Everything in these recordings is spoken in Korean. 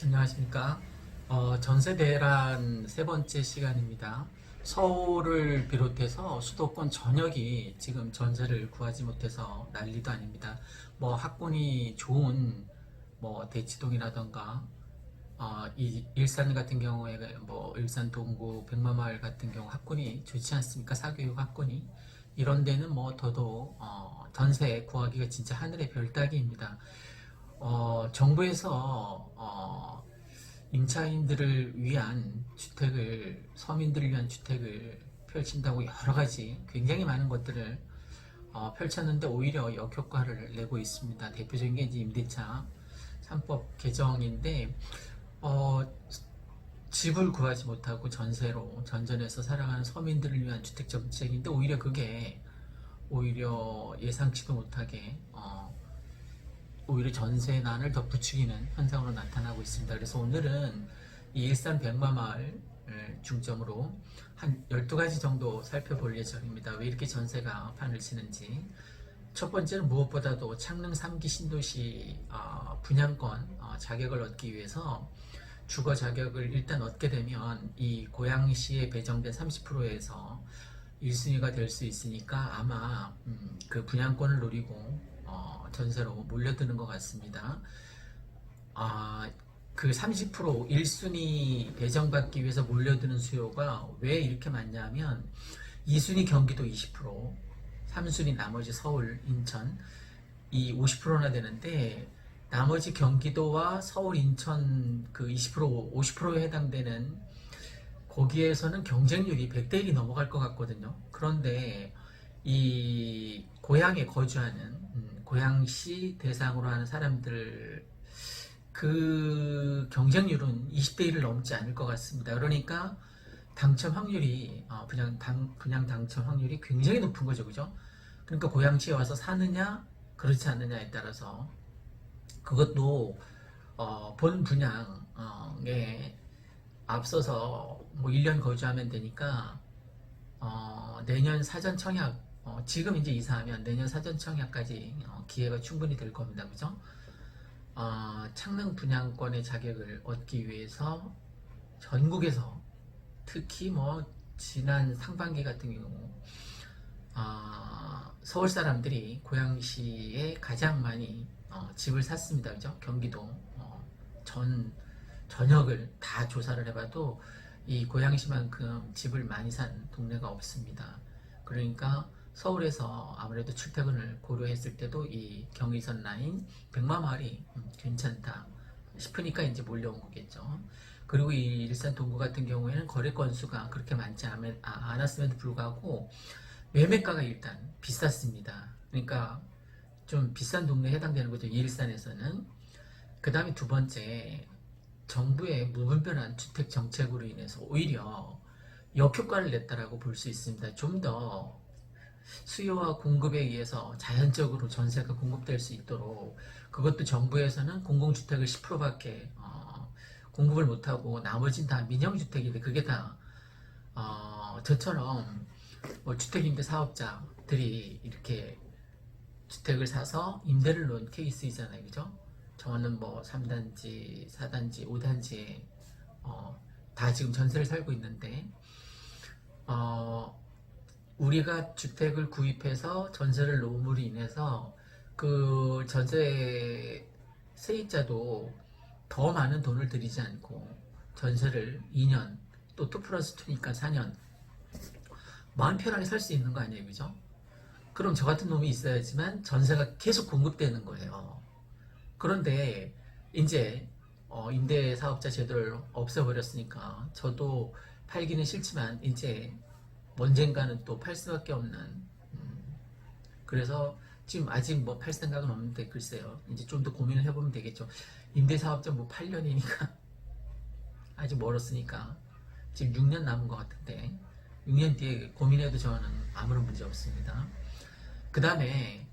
안녕하십니까. 전세 대란 세 번째 시간입니다. 서울을 비롯해서 수도권 전역이 지금 전세를 구하지 못해서 난리도 아닙니다. 뭐 학군이 좋은 뭐 대치동이라던가 이 일산 같은 경우에 뭐 일산 동구 백마마을 같은 경우 학군이 좋지 않습니까? 사교육 학군이 이런 데는 뭐 더더욱 전세 구하기가 진짜 하늘의 별 따기입니다. 정부에서 임차인들을 위한 주택을, 서민들을 위한 주택을 펼친다고 여러 가지 굉장히 많은 것들을 펼쳤는데 오히려 역효과를 내고 있습니다. 대표적인 게 이제 임대차 3법 개정인데, 어, 집을 구하지 못하고 전세로 전전해서 살아가는 서민들을 위한 주택 정책인데 오히려 그게 오히려 예상치도 못하게 오히려 전세난을 더 부추기는 현상으로 나타나고 있습니다. 그래서 오늘은 이 일산 백마마을 중점으로 한 12가지 정도 살펴볼 예정입니다. 왜 이렇게 전세가 판을 치는지. 첫 번째는 무엇보다도 창릉 3기 신도시 분양권 자격을 얻기 위해서 주거 자격을 일단 얻게 되면 이 고양시에 배정된 30%에서 1순위가 될 수 있으니까 아마 그 분양권을 노리고 전세로 몰려드는 것 같습니다. 아, 그 30% 1순위 배정받기 위해서 몰려드는 수요가 왜 이렇게 많냐면 2순위 경기도 20%, 3순위 나머지 서울, 인천 이 50%나 되는데 나머지 경기도와 서울, 인천 그 20%, 50%에 해당되는 거기에서는 경쟁률이 100대 1이 넘어갈 것 같거든요. 그런데 이 고향에 거주하는 고향시 대상으로 하는 사람들 그 경쟁률은 20대 1을 넘지 않을 것 같습니다. 그러니까 당첨 확률이 분양 당첨 확률이 굉장히 높은 거죠, 그죠? 그러니까 고향시에 와서 사느냐 그렇지 않느냐에 따라서 그것도 본 분양에 앞서서 뭐 1년 거주하면 되니까 내년 사전 청약 지금 이제 이사하면 내년 사전 청약까지 기회가 충분히 될 겁니다. 그죠? 창릉 분양권의 자격을 얻기 위해서 전국에서 특히 뭐 지난 상반기 같은 경우 서울 사람들이 고양시에 가장 많이 집을 샀습니다. 그죠? 경기도 전 전역을 다 조사를 해봐도 이 고양시만큼 집을 많이 산 동네가 없습니다. 그러니까 서울에서 아무래도 출퇴근을 고려했을 때도 이 경의선 라인 백마마을이 괜찮다 싶으니까 이제 몰려온 거겠죠. 그리고 이 일산 동구 같은 경우에는 거래 건수가 그렇게 많지 않았음에도 불구하고 매매가가 일단 비쌌습니다. 그러니까 좀 비싼 동네에 해당되는 거죠. 이 일산에서는. 그 다음에 두 번째, 정부의 무분별한 주택 정책으로 인해서 오히려 역효과를 냈다라고 볼 수 있습니다. 좀 더 수요와 공급에 의해서 자연적으로 전세가 공급될 수 있도록 그것도 정부에서는 공공주택을 10%밖에 공급을 못하고 나머지는 다 민영주택인데 그게 다 저처럼 뭐 주택임대 사업자들이 이렇게 주택을 사서 임대를 놓은 케이스이잖아요. 그죠? 저는 뭐 3단지, 4단지, 5단지에 다 지금 전세를 살고 있는데 어, 우리가 주택을 구입해서 전세를 놓음으로 인해서 그 전세 세입자도 더 많은 돈을 들이지 않고 전세를 2년 또 2 플러스 2니까 4년 마음 편하게 살 수 있는 거 아니에요, 그죠? 그럼 저 같은 놈이 있어야지만 전세가 계속 공급되는 거예요. 그런데 이제 임대 사업자 제도를 없애버렸으니까 저도 팔기는 싫지만 이제 언젠가는 또 팔 수밖에 없는 그래서 지금 아직 뭐 팔 생각은 없는데 글쎄요 이제 좀 더 고민을 해보면 되겠죠. 임대 사업자 뭐 8년이니까 아직 멀었으니까 지금 6년 남은 것 같은데 6년 뒤에 고민해도 저는 아무런 문제 없습니다. 그 다음에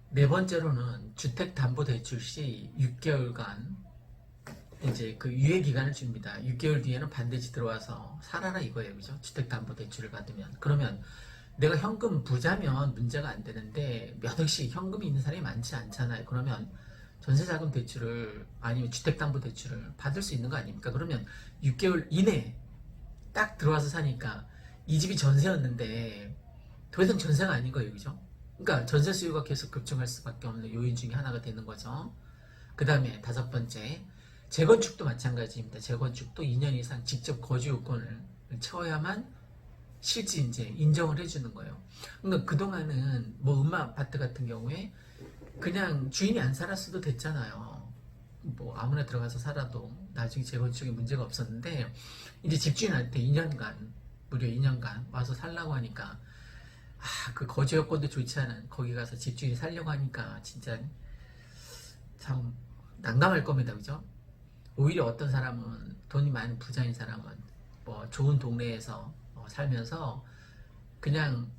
네 번째로는 주택담보대출 시 6개월간 이제 그 유예 기간을 줍니다. 6개월 뒤에는 반드시 들어와서 살아라 이거예요, 그죠? 주택담보대출을 받으면 그러면 내가 현금 부자면 문제가 안 되는데 몇 억씩 현금이 있는 사람이 많지 않잖아요. 그러면 전세자금 대출을 아니면 주택담보대출을 받을 수 있는 거 아닙니까? 그러면 6개월 이내에 딱 들어와서 사니까 이 집이 전세였는데 더 이상 전세가 아닌 거예요, 그죠? 그러니까 전세 수요가 계속 급증할 수밖에 없는 요인 중에 하나가 되는 거죠. 그 다음에 다섯 번째, 재건축도 마찬가지입니다. 재건축도 2년 이상 직접 거주 요건을 채워야만 실지 이제 인정을 해주는 거예요. 그러니까 그동안은 뭐 음마 아파트 같은 경우에 그냥 주인이 안 살았어도 됐잖아요. 뭐 아무나 들어가서 살아도 나중에 재건축에 문제가 없었는데 이제 집주인한테 2년간 무려 2년간 와서 살라고 하니까 그 거주 여건도 좋지 않은 거기 가서 집주인이 살려고 하니까 진짜 참 난감할 겁니다, 그죠? 오히려 어떤 사람은 돈이 많은 부자인 사람은 뭐 좋은 동네에서 살면서 그냥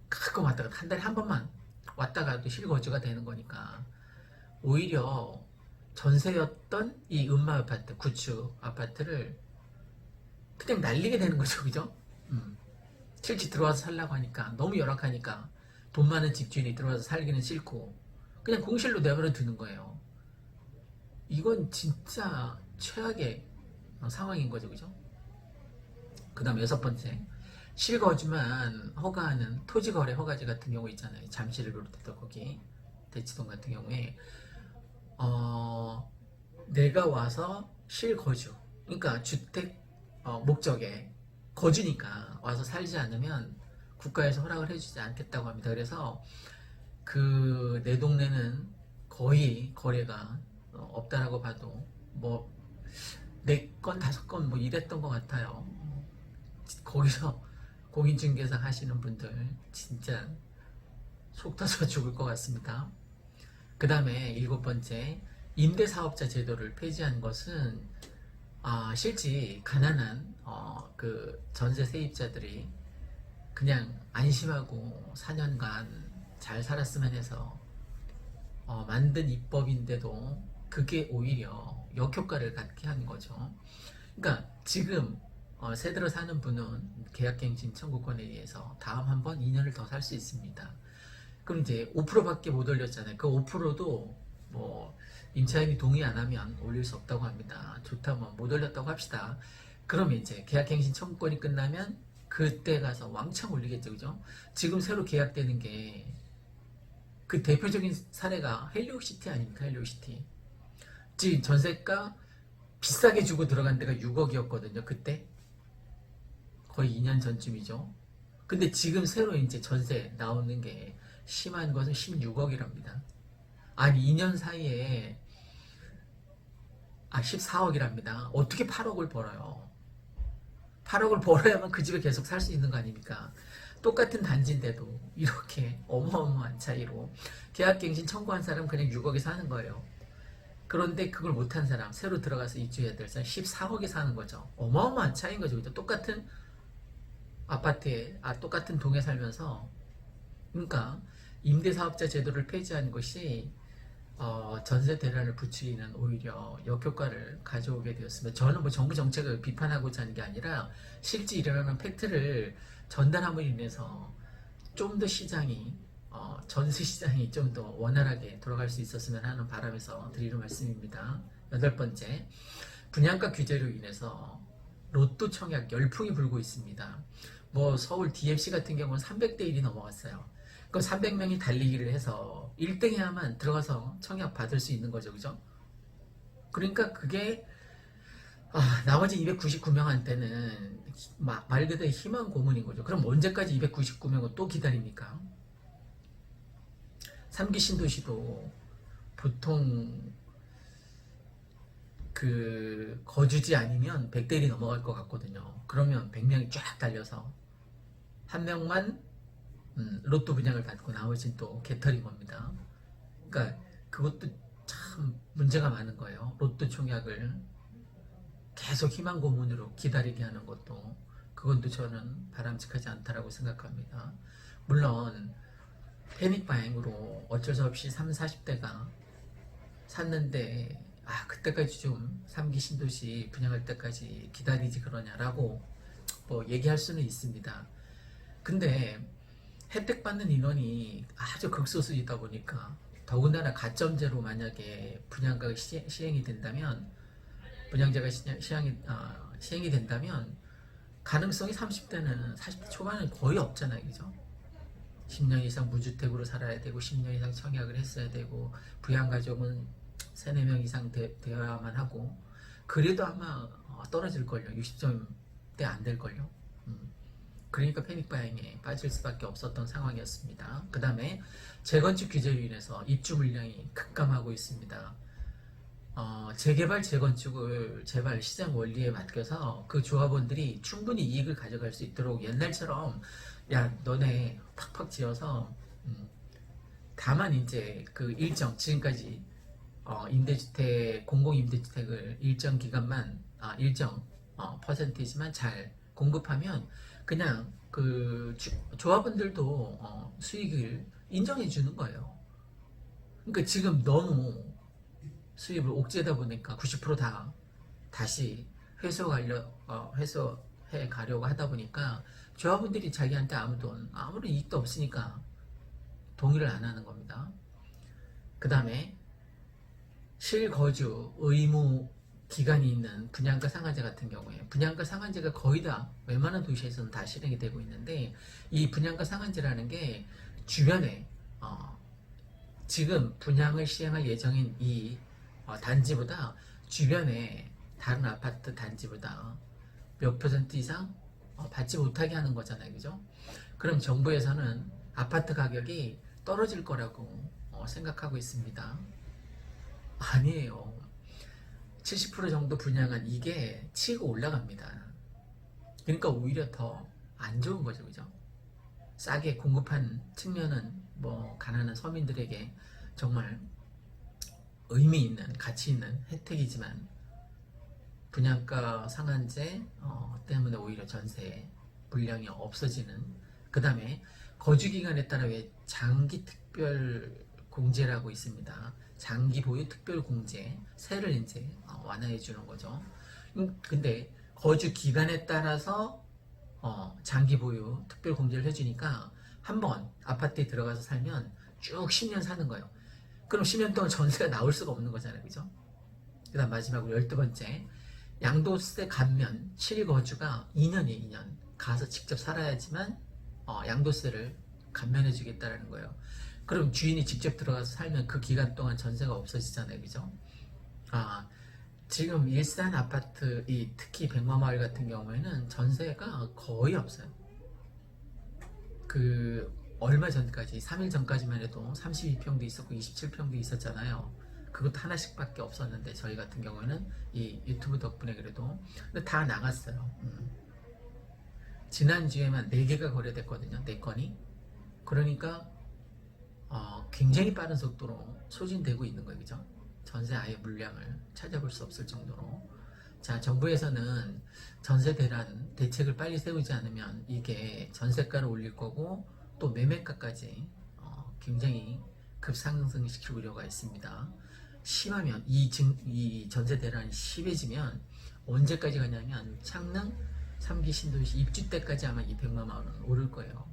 가끔 왔다 갔다 한 달에 한 번만 왔다 가도 실거주가 되는 거니까 오히려 전세였던 이 음마 아파트, 구축 아파트를 그냥 날리게 되는 거죠, 그죠? 실제 들어와서 살라고 하니까 너무 열악하니까 돈 많은 집주인이 들어와서 살기는 싫고 그냥 공실로 내버려 두는 거예요. 이건 진짜 최악의 상황인 거죠, 그죠? 그 다음 여섯 번째, 실거주만 허가하는 토지거래 허가제 같은 경우 있잖아요. 잠실을 비롯해서 거기 대치동 같은 경우에 내가 와서 실거주, 그러니까 주택 목적에 거주니까 와서 살지 않으면 국가에서 허락을 해주지 않겠다고 합니다. 그래서 그 내 동네는 거의 거래가 없다라고 봐도 뭐 4건 5건 뭐 이랬던 것 같아요. 거기서 공인중개사 하시는 분들 진짜 속 터져 죽을 것 같습니다. 그 다음에 일곱 번째, 임대사업자 제도를 폐지한 것은 실제 가난한 그 전세 세입자들이 그냥 안심하고 4년간 잘 살았으면 해서 만든 입법인데도 그게 오히려 역효과를 갖게 한 거죠. 그러니까 지금 새 들어 사는 분은 계약갱신 청구권에 의해서 다음 한 번 2년을 더 살 수 있습니다. 그럼 이제 5%밖에 못 올렸잖아요. 그 5%도 뭐 임차인이 동의 안 하면 올릴 수 없다고 합니다. 좋다면 못 올렸다고 합시다. 그러면 이제 계약갱신 청구권이 끝나면 그때 가서 왕창 올리겠죠, 그죠? 지금 새로 계약되는 게 그 대표적인 사례가 헬리옥시티 아닙니까? 헬리옥시티. 지금 전세가 비싸게 주고 들어간 데가 6억이었거든요. 그때 거의 2년 전쯤이죠. 근데 지금 새로 이제 전세 나오는 게 심한 것은 16억이랍니다. 아니 2년 사이에 14억이랍니다. 어떻게 8억을 벌어요? 8억을 벌어야만 그 집에 계속 살 수 있는 거 아닙니까? 똑같은 단지인데도 이렇게 어마어마한 차이로 계약갱신 청구한 사람 그냥 6억에 사는 거예요. 그런데 그걸 못한 사람, 새로 들어가서 입주해야 될 사람 14억에 사는 거죠. 어마어마한 차이인 거죠. 그죠? 똑같은 아파트에, 똑같은 동에 살면서. 그러니까 임대사업자 제도를 폐지한 것이 전세 대란을 부추기는 오히려 역효과를 가져오게 되었습니다. 저는 뭐 정부 정책을 비판하고자 하는 게 아니라 실제 일어나는 팩트를 전달함으로 인해서 좀 더 시장이 전세 시장이 좀 더 원활하게 돌아갈 수 있었으면 하는 바람에서 드리는 말씀입니다. 여덟 번째, 분양가 규제로 인해서 로또 청약 열풍이 불고 있습니다. 뭐 서울 DFC 같은 경우는 300대 1이 넘어갔어요. 그 300명이 달리기를 해서 1등 해야만 들어가서 청약 받을 수 있는 거죠, 그죠? 그러니까 그게 나머지 299명한테는 말 그대로 희망 고문인 거죠. 그럼 언제까지 299명은 또 기다립니까? 3기 신도시도 보통 그 거주지 아니면 100대 1이 넘어갈 것 같거든요. 그러면 100명이 쫙 달려서 한 명만 로또 분양을 받고 나머지는 또 개털인 겁니다. 그러니까 그것도 참 문제가 많은 거예요. 로또 청약을 계속 희망 고문으로 기다리게 하는 것도 그건 또 저는 바람직하지 않다라고 생각합니다. 물론 패닉 바잉으로 어쩔 수 없이 30, 40대가 샀는데 그때까지 좀 3기 신도시 분양할 때까지 기다리지 그러냐라고 뭐 얘기할 수는 있습니다. 근데 혜택 받는 인원이 아주 극소수이다 보니까 더군다나 가점제로 만약에 분양가가 시행이 된다면 분양제가 시행이 된다면 가능성이 30대는 40대 초반은 거의 없잖아요. 그죠? 10년 이상 무주택으로 살아야 되고 10년 이상 청약을 했어야 되고 부양가족은 3, 4명 이상 되어야만 하고 그래도 아마 떨어질걸요. 60점대 안 될걸요. 그러니까 패닉바잉에 빠질 수밖에 없었던 상황이었습니다. 그 다음에 재건축 규제로 인해서 입주 물량이 급감하고 있습니다. 재개발, 재건축을 제발 시장 원리에 맡겨서 그 조합원들이 충분히 이익을 가져갈 수 있도록 옛날처럼 야 너네 팍팍 지어서 다만 이제 그 일정 지금까지 임대주택 공공임대주택을 일정 기간만 일정 퍼센티지만 잘 공급하면 그냥 그 조합원들도 수익을 인정해 주는 거예요. 그러니까 지금 너무 수입을 옥죄다 보니까 90% 다시 회수해 가려고 하다 보니까 조합원들이 자기한테 아무런 이익도 없으니까 동의를 안 하는 겁니다. 그 다음에 실거주 의무 기간이 있는 분양가 상한제 같은 경우에 분양가 상한제가 거의 다 웬만한 도시에서는 다 실행이 되고 있는데 이 분양가 상한제라는 게 주변에 지금 분양을 시행할 예정인 이 단지보다 주변에 다른 아파트 단지보다 몇 퍼센트 이상 받지 못하게 하는 거잖아요. 그죠? 그럼 정부에서는 아파트 가격이 떨어질 거라고 생각하고 있습니다. 아니에요. 70% 정도 분양한 이게 치고 올라갑니다. 그러니까 오히려 더 안 좋은 거죠. 그죠? 싸게 공급한 측면은 뭐 가난한 서민들에게 정말 의미 있는 가치 있는 혜택이지만 분양가 상한제 때문에 오히려 전세 물량이 없어지는 그 다음에 거주기간에 따라 왜 장기 특별 공제라고 있습니다. 장기 보유 특별 공제 세를 이제 완화해 주는 거죠. 근데 거주 기간에 따라서 장기 보유 특별 공제를 해주니까 한번 아파트에 들어가서 살면 쭉 10년 사는 거예요. 그럼 10년 동안 전세가 나올 수가 없는 거잖아요. 그죠? 그 다음 마지막으로 12번째 양도세 감면 실거주가 2년이에요. 2년 가서 직접 살아야지만 양도세를 감면해 주겠다는 거예요. 그럼 주인이 직접 들어가서 살면 그 기간 동안 전세가 없어지잖아요. 그죠? 지금 일산 아파트 특히 백마마을 같은 경우에는 전세가 거의 없어요. 그 얼마 전까지 3일 전까지만 해도 32평도 있었고 27평도 있었잖아요. 그것도 하나씩밖에 없었는데 저희 같은 경우에는 이 유튜브 덕분에 그래도 근데 다 나갔어요. 지난주에만 4개가 거래됐거든요. 4건이. 그러니까 굉장히 빠른 속도로 소진되고 있는 거예요. 그죠? 전세 아예 물량을 찾아볼 수 없을 정도로. 자, 정부에서는 전세 대란 대책을 빨리 세우지 않으면 이게 전세가를 올릴 거고 또 매매가까지 굉장히 급상승시킬 우려가 있습니다. 심하면 이 전세 대란이 심해지면 언제까지 가냐면 창릉 3기 신도시 입주 때까지 아마 이 백마마을은 오를 거예요.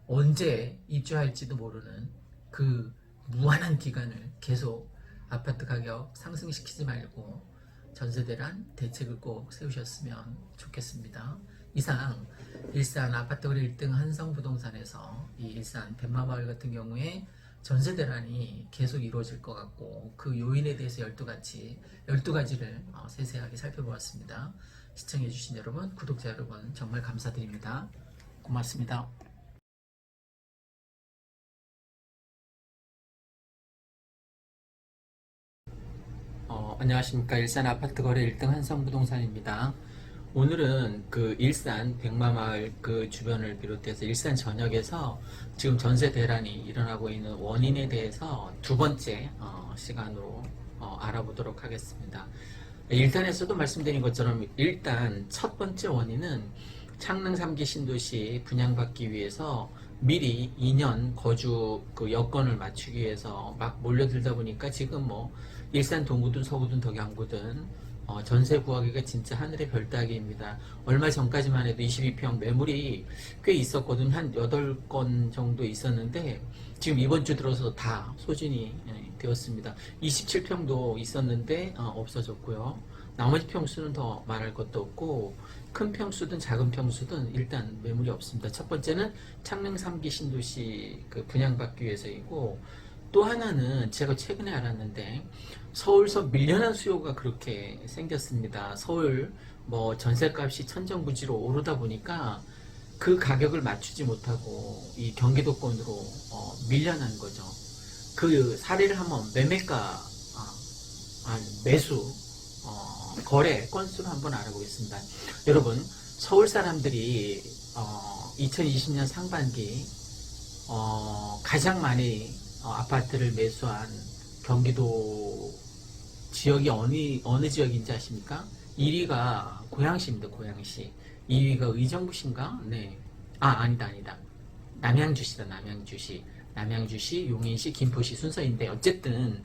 언제 입주할지도 모르는 그 무한한 기간을 계속 아파트 가격 상승시키지 말고 전세 대란 대책을 꼭 세우셨으면 좋겠습니다. 이상 일산 아파트 거래 1등 한성부동산에서 이 일산 백마마을 같은 경우에 전세 대란이 계속 이루어질 것 같고 그 요인에 대해서 12가지를 세세하게 살펴보았습니다. 시청해주신 여러분, 구독자 여러분 정말 감사드립니다. 고맙습니다. 안녕하십니까. 일산 아파트 거래 1등 한성부동산입니다. 오늘은 그 일산 백마마을 그 주변을 비롯해서 일산 전역에서 지금 전세 대란이 일어나고 있는 원인에 대해서 2번째 시간으로 알아보도록 하겠습니다. 1단에서도 말씀드린 것처럼 일단 첫 번째 원인은 창릉 3기 신도시 분양받기 위해서 미리 2년 거주 그 여건을 맞추기 위해서 막 몰려들다 보니까 지금 뭐 일산 동구든 서구든 덕양구든 전세 구하기가 진짜 하늘의 별 따기입니다. 얼마 전까지만 해도 22평 매물이 꽤 있었거든요. 한 8건 정도 있었는데 지금 이번 주 들어서 다 소진이 되었습니다. 27평도 있었는데 없어졌고요. 나머지 평수는 더 말할 것도 없고 큰 평수든 작은 평수든 일단 매물이 없습니다. 첫 번째는 창릉 3기 신도시 그 분양받기 위해서이고, 또 하나는 제가 최근에 알았는데 서울서 밀려난 수요가 그렇게 생겼습니다. 서울 뭐 전셋값이 천정부지로 오르다 보니까 그 가격을 맞추지 못하고 이 경기도권으로 밀려난 거죠. 그 사례를 한번 매매가 매수 거래 건수를 한번 알아보겠습니다. 여러분, 서울 사람들이 2020년 상반기 가장 많이 아파트를 매수한 경기도 지역이 어느 지역인지 아십니까? 1위가 고양시입니다. 고양시. 2위가 의정부신가? 네. 아니다. 남양주시다. 남양주시, 용인시, 김포시 순서인데 어쨌든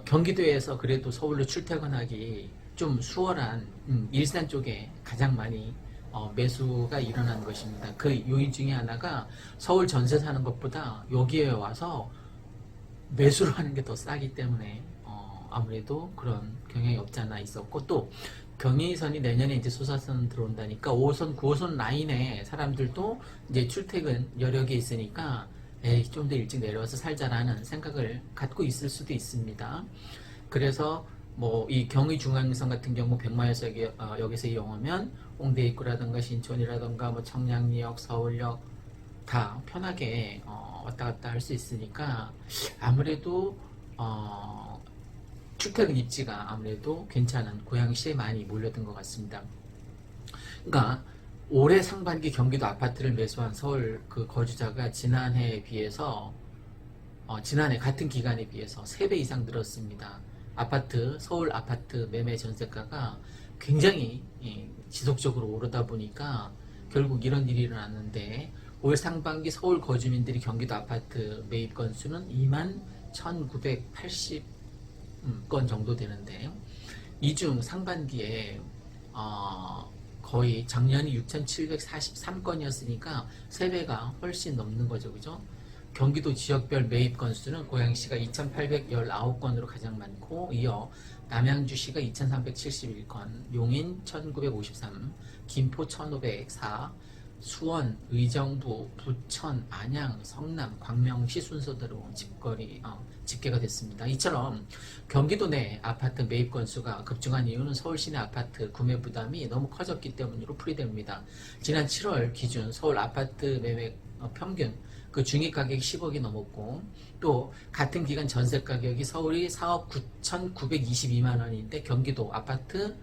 경기도에서 그래도 서울로 출퇴근하기 좀 수월한 일산 쪽에 가장 많이 매수가 일어난 것입니다. 그 요인 중에 하나가 서울 전세 사는 것보다 여기에 와서 매수를 하는 게 더 싸기 때문에 아무래도 그런 경향이 없지 않아 있었고, 또 경의선이 내년에 이제 소사선 들어온다니까 5호선, 9호선 라인에 사람들도 이제 출퇴근 여력이 있으니까 좀 더 일찍 내려와서 살자라는 생각을 갖고 있을 수도 있습니다. 그래서 뭐 이 경의중앙선 같은 경우 백마역에서 이용하면 홍대 입구라든가 신촌이라든가 뭐 청량리역, 서울역 다 편하게 왔다 갔다 할 수 있으니까 아무래도 출퇴근 입지가 아무래도 괜찮은 고양시에 많이 몰려든 것 같습니다. 그러니까 올해 상반기 경기도 아파트를 매수한 서울 그 거주자가 지난해에 비해서 지난해 같은 기간에 비해서 3배 이상 늘었습니다. 서울 아파트 매매 전세가가 굉장히 지속적으로 오르다 보니까 결국 이런 일이 일어났는데, 올 상반기 서울 거주민들이 경기도 아파트 매입 건수는 21,980건 정도 되는데, 이 중 상반기에 거의 작년이 6,743건이었으니까 3배가 훨씬 넘는 거죠. 그죠? 경기도 지역별 매입 건수는 고양시가 2,819건으로 가장 많고, 이어 남양주시가 2,371건, 용인 1,953, 김포 1,504, 수원, 의정부, 부천, 안양, 성남, 광명시 순서대로 집계가 됐습니다. 이처럼 경기도 내 아파트 매입 건수가 급증한 이유는 서울 시내 아파트 구매 부담이 너무 커졌기 때문으로 풀이됩니다. 지난 7월 기준 서울 아파트 매매 평균 그 중위 가격이 10억이 넘었고, 또 같은 기간 전세 가격이 서울이 4억 9,922만 원인데 경기도 아파트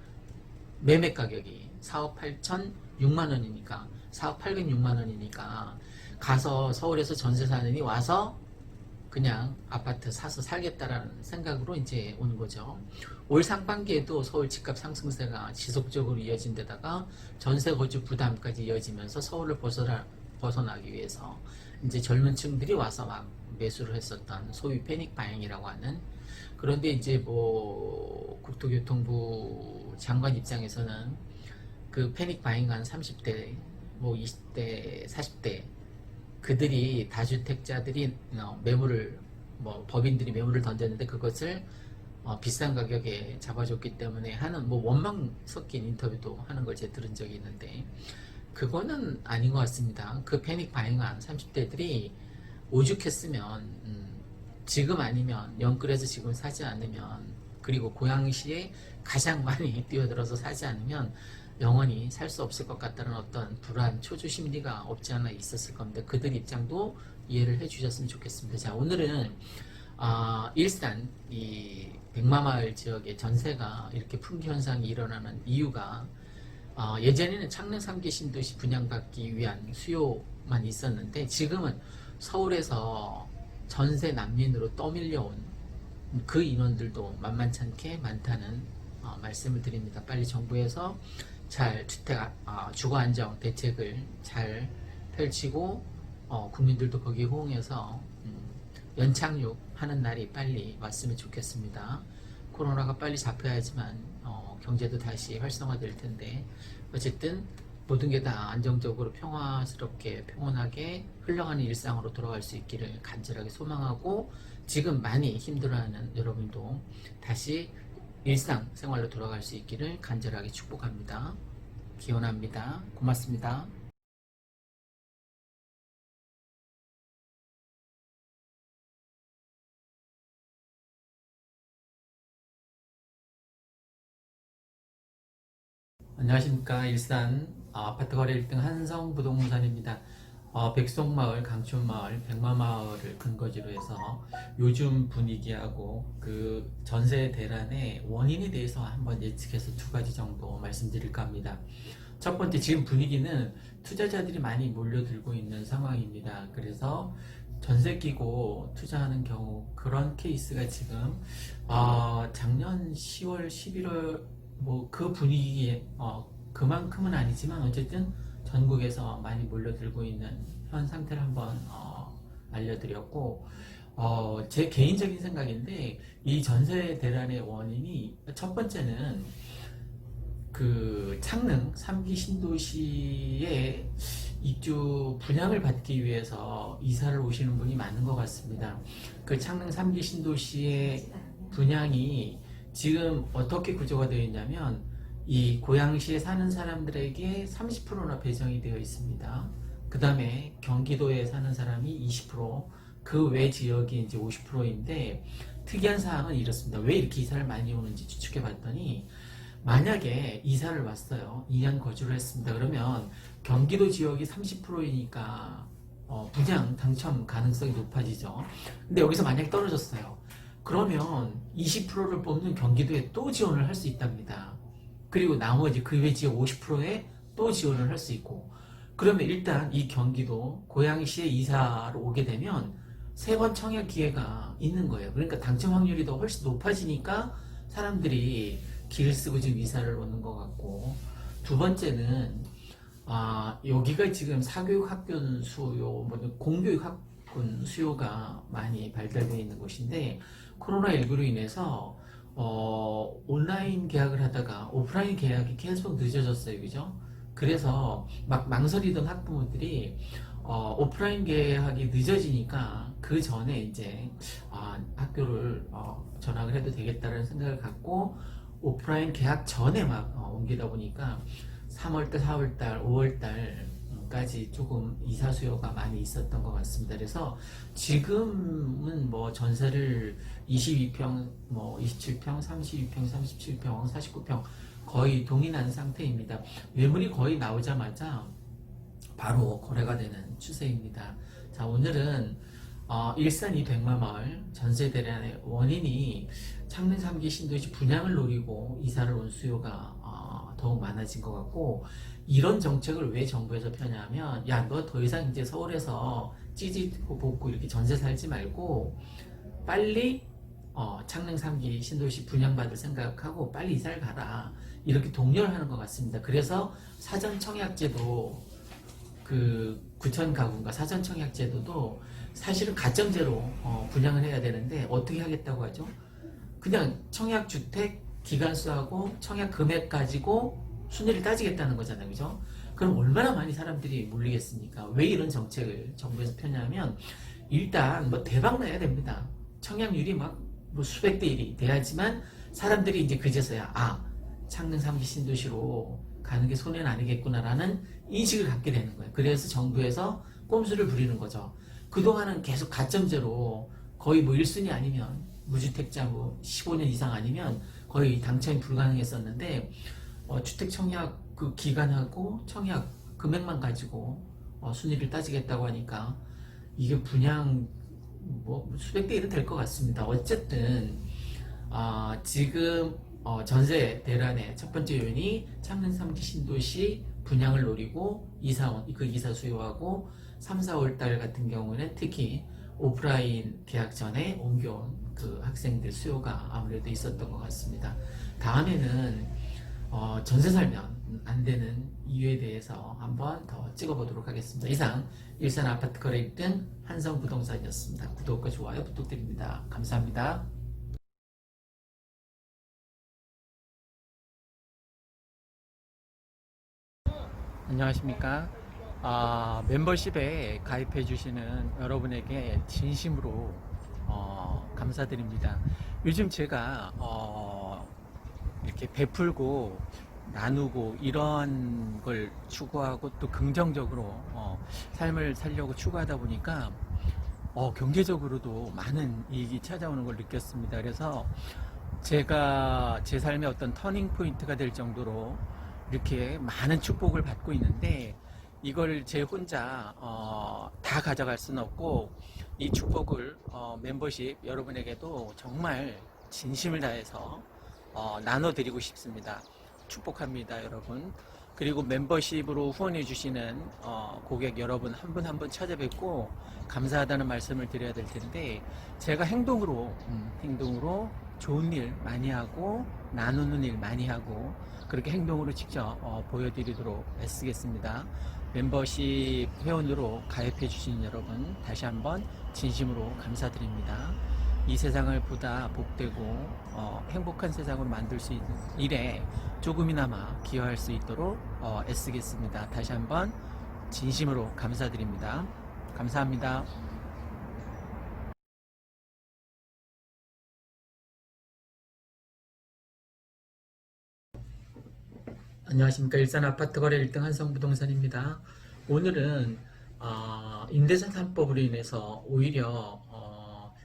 매매 가격이 4억 8,006만 원이니까 4억 806만 원이니까 가서 서울에서 전세 사느니 와서 그냥 아파트 사서 살겠다라는 생각으로 이제 온 거죠. 올 상반기에도 서울 집값 상승세가 지속적으로 이어진 데다가 전세 거주 부담까지 이어지면서 서울을 벗어나기 위해서 이제 젊은 층들이 와서 막 매수를 했었던 소위 패닉 바잉이라고 하는. 그런데 이제 뭐 국토교통부 장관 입장에서는 그 패닉 바잉한 30대 뭐 20대 40대 그들이 다주택자들이 매물을 법인들이 매물을 던졌는데 그것을 비싼 가격에 잡아줬기 때문에 하는 뭐 원망 섞인 인터뷰도 하는 걸 제가 들은 적이 있는데, 그거는 아닌 것 같습니다. 그 패닉 바잉한 30대들이 오죽했으면 지금 아니면 영끌에서 지금 사지 않으면, 그리고 고양시에 가장 많이 뛰어들어서 사지 않으면 영원히 살 수 없을 것 같다는 어떤 불안, 초조 심리가 없지 않아 있었을 겁니다. 그들 입장도 이해를 해주셨으면 좋겠습니다. 자, 오늘은 일산 이 백마마을 지역의 전세가 이렇게 풍기 현상이 일어나는 이유가, 예전에는 창릉 3기 신도시 분양받기 위한 수요만 있었는데 지금은 서울에서 전세 난민으로 떠밀려온 그 인원들도 만만찮게 많다는 말씀을 드립니다. 빨리 정부에서 잘 주거 안정 대책을 잘 펼치고 국민들도 거기에 호응해서 연착륙 하는 날이 빨리 왔으면 좋겠습니다. 코로나가 빨리 잡혀야지만 경제도 다시 활성화될 텐데 어쨌든 모든 게 다 안정적으로 평화스럽게 평온하게 흘러가는 일상으로 돌아갈 수 있기를 간절하게 소망하고 지금 많이 힘들어하는 여러분도 다시 일상생활로 돌아갈 수 있기를 간절하게 축복합니다. 기원합니다. 고맙습니다. 안녕하십니까. 일산 아파트 거래 1등 한성부동산입니다. 백송마을, 강촌마을, 백마마을을 근거지로 해서 요즘 분위기하고 그 전세 대란의 원인에 대해서 한번 예측해서 두 가지 정도 말씀드릴까 합니다. 첫 번째, 지금 분위기는 투자자들이 많이 몰려들고 있는 상황입니다. 그래서 전세 끼고 투자하는 경우 그런 케이스가 지금 작년 10월, 11월 뭐 그 분위기에 그만큼은 아니지만 어쨌든 전국에서 많이 몰려들고 있는 현 상태를 한번 알려드렸고 제 개인적인 생각인데 이 전세 대란의 원인이 첫 번째는 그 창릉 3기 신도시에 입주 분양을 받기 위해서 이사를 오시는 분이 많은 것 같습니다. 그 창릉 3기 신도시의 분양이 지금 어떻게 구조가 되어 있냐면 이 고양시에 사는 사람들에게 30%나 배정이 되어 있습니다. 그 다음에 경기도에 사는 사람이 20%, 그 외 지역이 이제 50%인데 특이한 사항은 이렇습니다. 왜 이렇게 이사를 많이 오는지 추측해 봤더니 만약에 이사를 왔어요. 2년 거주를 했습니다. 그러면 경기도 지역이 30%이니까 분양 당첨 가능성이 높아지죠. 근데 여기서 만약에 떨어졌어요. 그러면 20%를 뽑는 경기도에 또 지원을 할 수 있답니다. 그리고 나머지 그 외 지역 50%에 또 지원을 할 수 있고 그러면 일단 이 경기도 고양시에 이사로 오게 되면 세 번 청약 기회가 있는 거예요. 그러니까 당첨 확률이 더 훨씬 높아지니까 사람들이 기를 쓰고 지금 이사를 오는 것 같고 두 번째는 여기가 지금 사교육 학군 수요, 공교육 학군 수요가 많이 발달되어 있는 곳인데 코로나19로 인해서 온라인 계약을 하다가 오프라인 계약이 계속 늦어졌어요. 그죠? 그래서 막 망설이던 학부모들이 오프라인 계약이 늦어지니까 그 전에 이제 학교를 전학을 해도 되겠다는 생각을 갖고 오프라인 계약 전에 막 옮기다 보니까 3월달, 4월달, 5월달까지 조금 이사 수요가 많이 있었던 것 같습니다. 그래서 지금은 뭐 전세를 22평, 뭐 27평, 32평, 37평, 49평 거의 동일한 상태입니다. 매물이 거의 나오자마자 바로 거래가 되는 추세입니다. 자, 오늘은 일산 이 백마마을 전세 대란의 원인이 창릉 3기 신도시 분양을 노리고 이사를 온 수요가 더욱 많아진 것 같고 이런 정책을 왜 정부에서 펴냐면 야, 너 더 이상 이제 서울에서 찌짓고 볶고 이렇게 전세 살지 말고 빨리 창릉 3기 신도시 분양받을 생각하고 빨리 이사를 가라 이렇게 독려를 하는 것 같습니다. 그래서 사전 청약제도 그 구천 가구인가 사전 청약제도도 사실은 가점제로 분양을 해야 되는데 어떻게 하겠다고 하죠? 그냥 청약주택 기간수하고 청약 금액 가지고 순위를 따지겠다는 거잖아요. 그죠? 그럼 얼마나 많이 사람들이 몰리겠습니까? 왜 이런 정책을 정부에서 펴냐면 일단 뭐 대박 나야 됩니다. 청약률이 막 뭐 수백 대 1이 돼야지만 사람들이 이제 그제서야 창릉 3기 신도시로 가는 게 손해는 아니겠구나라는 인식을 갖게 되는 거예요. 그래서 정부에서 꼼수를 부리는 거죠. 그동안은 계속 가점제로 거의 뭐 1순위 아니면 무주택자 뭐 15년 이상 아니면 거의 당첨이 불가능했었는데 주택 청약 그 기간하고 청약 금액만 가지고 순위를 따지겠다고 하니까 이게 분양 뭐 수백 대 1은 될 것 같습니다. 어쨌든 지금 전세 대란의 첫 번째 요인이 창릉 3기 신도시 분양을 노리고 그 이사 수요하고 3, 4월 달 같은 경우는 특히 오프라인 계약 전에 옮겨온 그 학생들 수요가 아무래도 있었던 것 같습니다. 다음에는 전세 살면 안 되는 이유에 대해서 한번 더 찍어보도록 하겠습니다. 이상 일산 아파트 거래 1등 한성부동산이었습니다. 구독과 좋아요 부탁드립니다. 감사합니다. 안녕하십니까. 멤버십에 가입해 주시는 여러분에게 진심으로 감사드립니다. 요즘 제가 이렇게 베풀고 나누고 이런 걸 추구하고 또 긍정적으로 삶을 살려고 추구하다 보니까 경제적으로도 많은 이익이 찾아오는 걸 느꼈습니다. 그래서 제가 제 삶의 어떤 터닝 포인트가 될 정도로 이렇게 많은 축복을 받고 있는데 이걸 제 혼자 다 가져갈 수는 없고 이 축복을 멤버십 여러분에게도 정말 진심을 다해서 나눠드리고 싶습니다. 축복합니다, 여러분. 그리고 멤버십으로 후원해 주시는 고객 여러분 한 분 한 분 찾아뵙고 감사하다는 말씀을 드려야 될 텐데 제가 행동으로 좋은 일 많이 하고 나누는 일 많이 하고 그렇게 행동으로 직접 보여드리도록 애쓰겠습니다. 멤버십 회원으로 가입해 주신 여러분 다시 한번 진심으로 감사드립니다. 이 세상을 보다 복되고 행복한 세상으로 만들 수 있는 일에 조금이나마 기여할 수 있도록 애쓰겠습니다. 다시 한번 진심으로 감사드립니다. 감사합니다. 안녕하십니까. 일산 아파트 거래 1등 한성부동산입니다. 오늘은 임대차 3법으로 인해서 오히려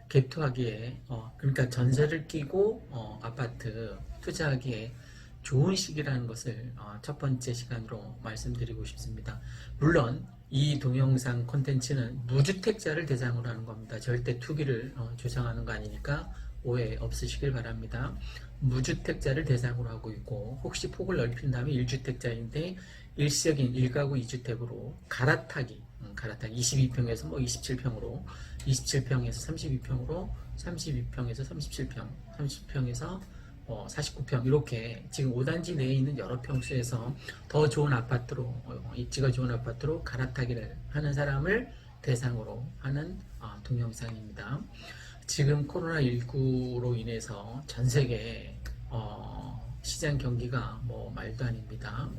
갭투하기에 그러니까 전세를 끼고 아파트 투자하기에 좋은 시기라는 것을 첫 번째 시간으로 말씀드리고 싶습니다. 물론 이 동영상 콘텐츠는 무주택자를 대상으로 하는 겁니다. 절대 투기를 조장하는 거 아니니까 오해 없으시길 바랍니다. 무주택자를 대상으로 하고 있고 혹시 폭을 넓힌다면 1주택자인데 일시적인 1가구 2주택으로 갈아타기 22평에서 뭐 27평으로 27평에서 32평으로 32평에서 37평 30평에서 49평 이렇게 지금 5단지 내에 있는 여러 평수에서 더 좋은 아파트로 입지가 좋은 아파트로 갈아타기를 하는 사람을 대상으로 하는 동영상입니다. 지금 코로나19로 인해서 전 세계 시장 경기가 뭐 말도 아닙니다.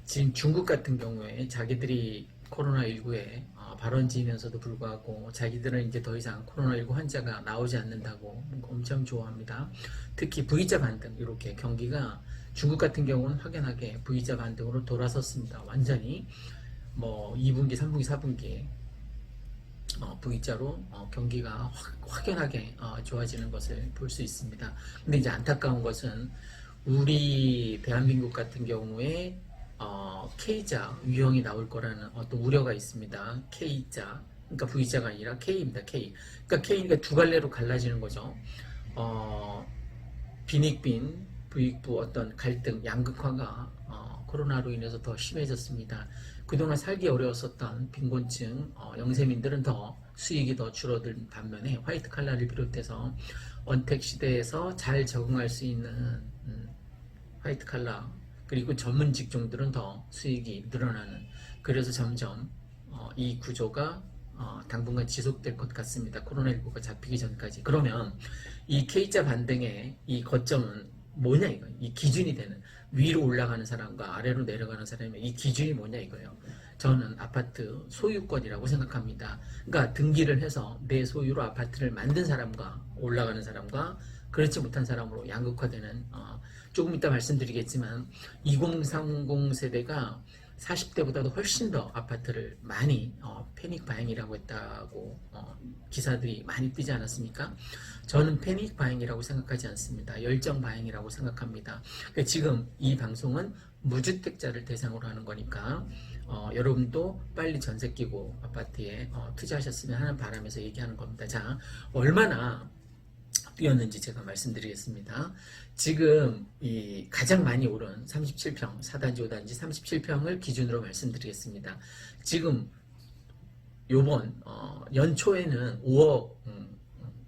지금 중국 같은 경우에 자기들이 코로나19에 발원지면서도 불구하고 자기들은 이제 더 이상 코로나19 환자가 나오지 않는다고 엄청 좋아합니다. 특히 V자 반등 이렇게 경기가 중국 같은 경우는 확연하게 V자 반등으로 돌아섰습니다. 완전히 뭐 2분기, 3분기, 4분기에 V자로 경기가 확연하게 좋아지는 것을 볼 수 있습니다. 근데 이제 안타까운 것은 우리 대한민국 같은 경우에 K자 유형이 나올 거라는 어떤 우려가 있습니다. K자, 그러니까 V자가 아니라 K입니다. K. 그러니까 K니까 두 갈래로 갈라지는 거죠. 빈익빈, 부익부 어떤 갈등, 양극화가 코로나로 인해서 더 심해졌습니다. 그동안 살기 어려웠었던 빈곤층 영세민들은 더 수익이 더 줄어든 반면에 화이트 칼라를 비롯해서 언택 시대에서 잘 적응할 수 있는 화이트 칼라 그리고 전문 직종들은 더 수익이 늘어나는 그래서 점점 이 구조가 당분간 지속될 것 같습니다. 코로나19가 잡히기 전까지. 그러면 이 K자 반등의 이 거점은 뭐냐 이거 이 기준이 되는 위로 올라가는 사람과 아래로 내려가는 사람의 이 기준이 뭐냐 이거예요. 저는 아파트 소유권이라고 생각합니다. 그러니까 등기를 해서 내 소유로 아파트를 만든 사람과 올라가는 사람과 그렇지 못한 사람으로 양극화되는 조금 이따 말씀드리겠지만 2030 세대가 40대보다도 훨씬 더 아파트를 많이 패닉 바잉이라고 했다고 기사들이 많이 뜨지 않았습니까? 저는 패닉 바잉이라고 생각하지 않습니다. 열정 바잉이라고 생각합니다. 그러니까 지금 이 방송은 무주택자를 대상으로 하는 거니까 여러분도 빨리 전세 끼고 아파트에 투자하셨으면 하는 바람에서 얘기하는 겁니다. 자, 얼마나 뛰었는지 제가 말씀드리겠습니다. 지금 이 가장 많이 오른 37평, 4단지, 5단지 37평을 기준으로 말씀드리겠습니다. 지금 요번 연초에는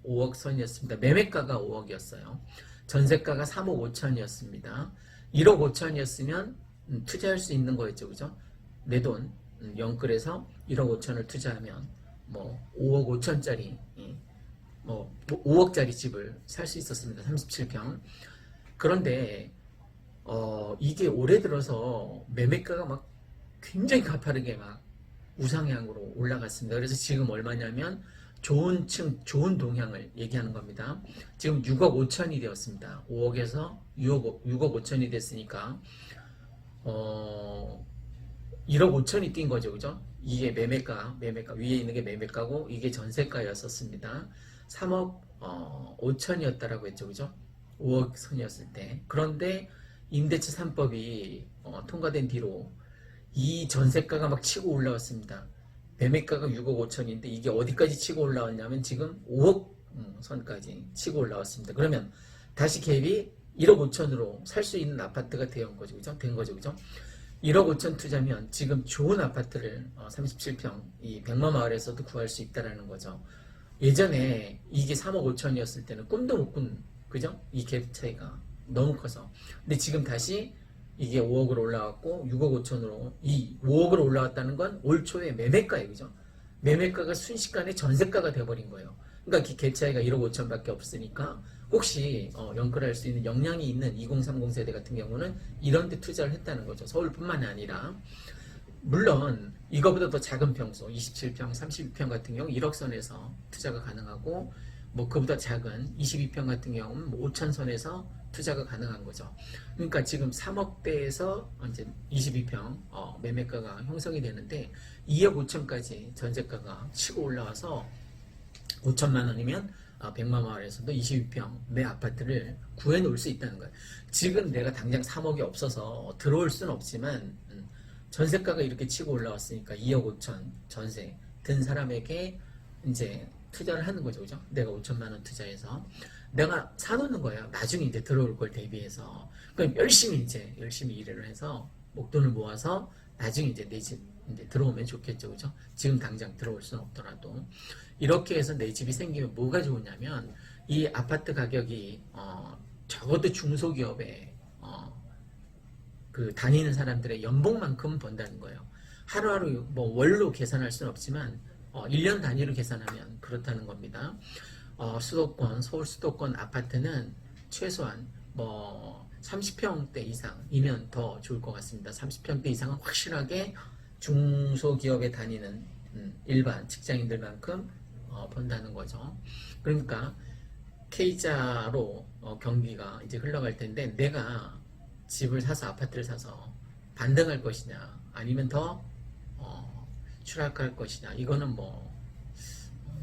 5억 선이었습니다. 매매가가 5억이었어요. 전세가가 3억 5천이었습니다. 1억 5천이었으면 투자할 수 있는 거였죠. 그죠? 내 돈 영끌에서 1억 5천을 투자하면 뭐 5억 5천짜리 5억짜리 집을 살 수 있었습니다. 37평. 그런데 이게 올해 들어서 매매가가 막 굉장히 가파르게 막 우상향으로 올라갔습니다. 그래서 지금 얼마냐면 좋은 층, 좋은 동향을 얘기하는 겁니다. 지금 6억 5천이 되었습니다. 5억에서 6억 5천이 됐으니까 1억 5천이 뛴 거죠. 그죠? 이게 매매가 위에 있는 게 매매가고 이게 전세가였었습니다. 3억 5천이었다라고 했죠. 그죠? 5억 선이었을 때. 그런데 임대차 3법이 통과된 뒤로 이 전세가가 막 치고 올라왔습니다. 매매가가 6억 5천인데 이게 어디까지 치고 올라왔냐면 지금 5억 선까지 치고 올라왔습니다. 그러면 다시 갭이 1억 5천으로 살 수 있는 아파트가 된 거죠. 그죠? 된 거죠. 그죠? 1억 5천 투자면 지금 좋은 아파트를 37평 이 백마마을에서도 구할 수 있다라는 거죠. 예전에 이게 3억 5천이었을 때는 꿈도 못 꾼, 그죠? 이 갭 차이가 너무 커서. 근데 지금 다시 이게 5억으로 올라왔고 6억 5천으로 이 5억으로 올라왔다는 건 올 초에 매매가예요. 그죠? 매매가가 순식간에 전세가가 돼버린 거예요. 그러니까 갭 차이가 1억 5천밖에 없으니까 혹시 연끌할 수 있는 역량이 있는 2030 세대 같은 경우는 이런 데 투자를 했다는 거죠. 서울뿐만이 아니라 물론 이거보다 더 작은 평수 27평, 32평 같은 경우 1억 선에서 투자가 가능하고 뭐 그보다 작은 22평 같은 경우는 뭐 5천 선에서 투자가 가능한 거죠. 그러니까 지금 3억대에서 이제 22평 매매가가 형성이 되는데 2억 5천까지 전세가가 치고 올라와서 5천만 원이면 백마마을에서도 22평 내 아파트를 구해놓을 수 있다는 거예요. 지금 내가 당장 3억이 없어서 들어올 수는 없지만 전세가가 이렇게 치고 올라왔으니까 2억 5천 전세 든 사람에게 이제 투자를 하는 거죠. 그죠? 내가 5천만 원 투자해서 내가 사놓는 거예요. 나중에 이제 들어올 걸 대비해서. 그럼 열심히 일을 해서 목돈을 모아서 나중에 이제 내 집 이제 들어오면 좋겠죠. 그죠? 지금 당장 들어올 수는 없더라도. 이렇게 해서 내 집이 생기면 뭐가 좋으냐면 이 아파트 가격이 적어도 중소기업에 그 다니는 사람들의 연봉만큼 번다는 거예요. 하루하루 뭐 월로 계산할 수는 없지만 1년 단위로 계산하면 그렇다는 겁니다. 수도권, 서울 수도권 아파트는 최소한 뭐 30평대 이상이면 더 좋을 것 같습니다. 30평대 이상은 확실하게 중소기업에 다니는 일반 직장인들만큼 번다는 거죠. 그러니까 K자로 경기가 이제 흘러갈 텐데 내가 집을 사서 아파트를 사서 반등할 것이냐 아니면 더 추락할 것이냐 이거는 뭐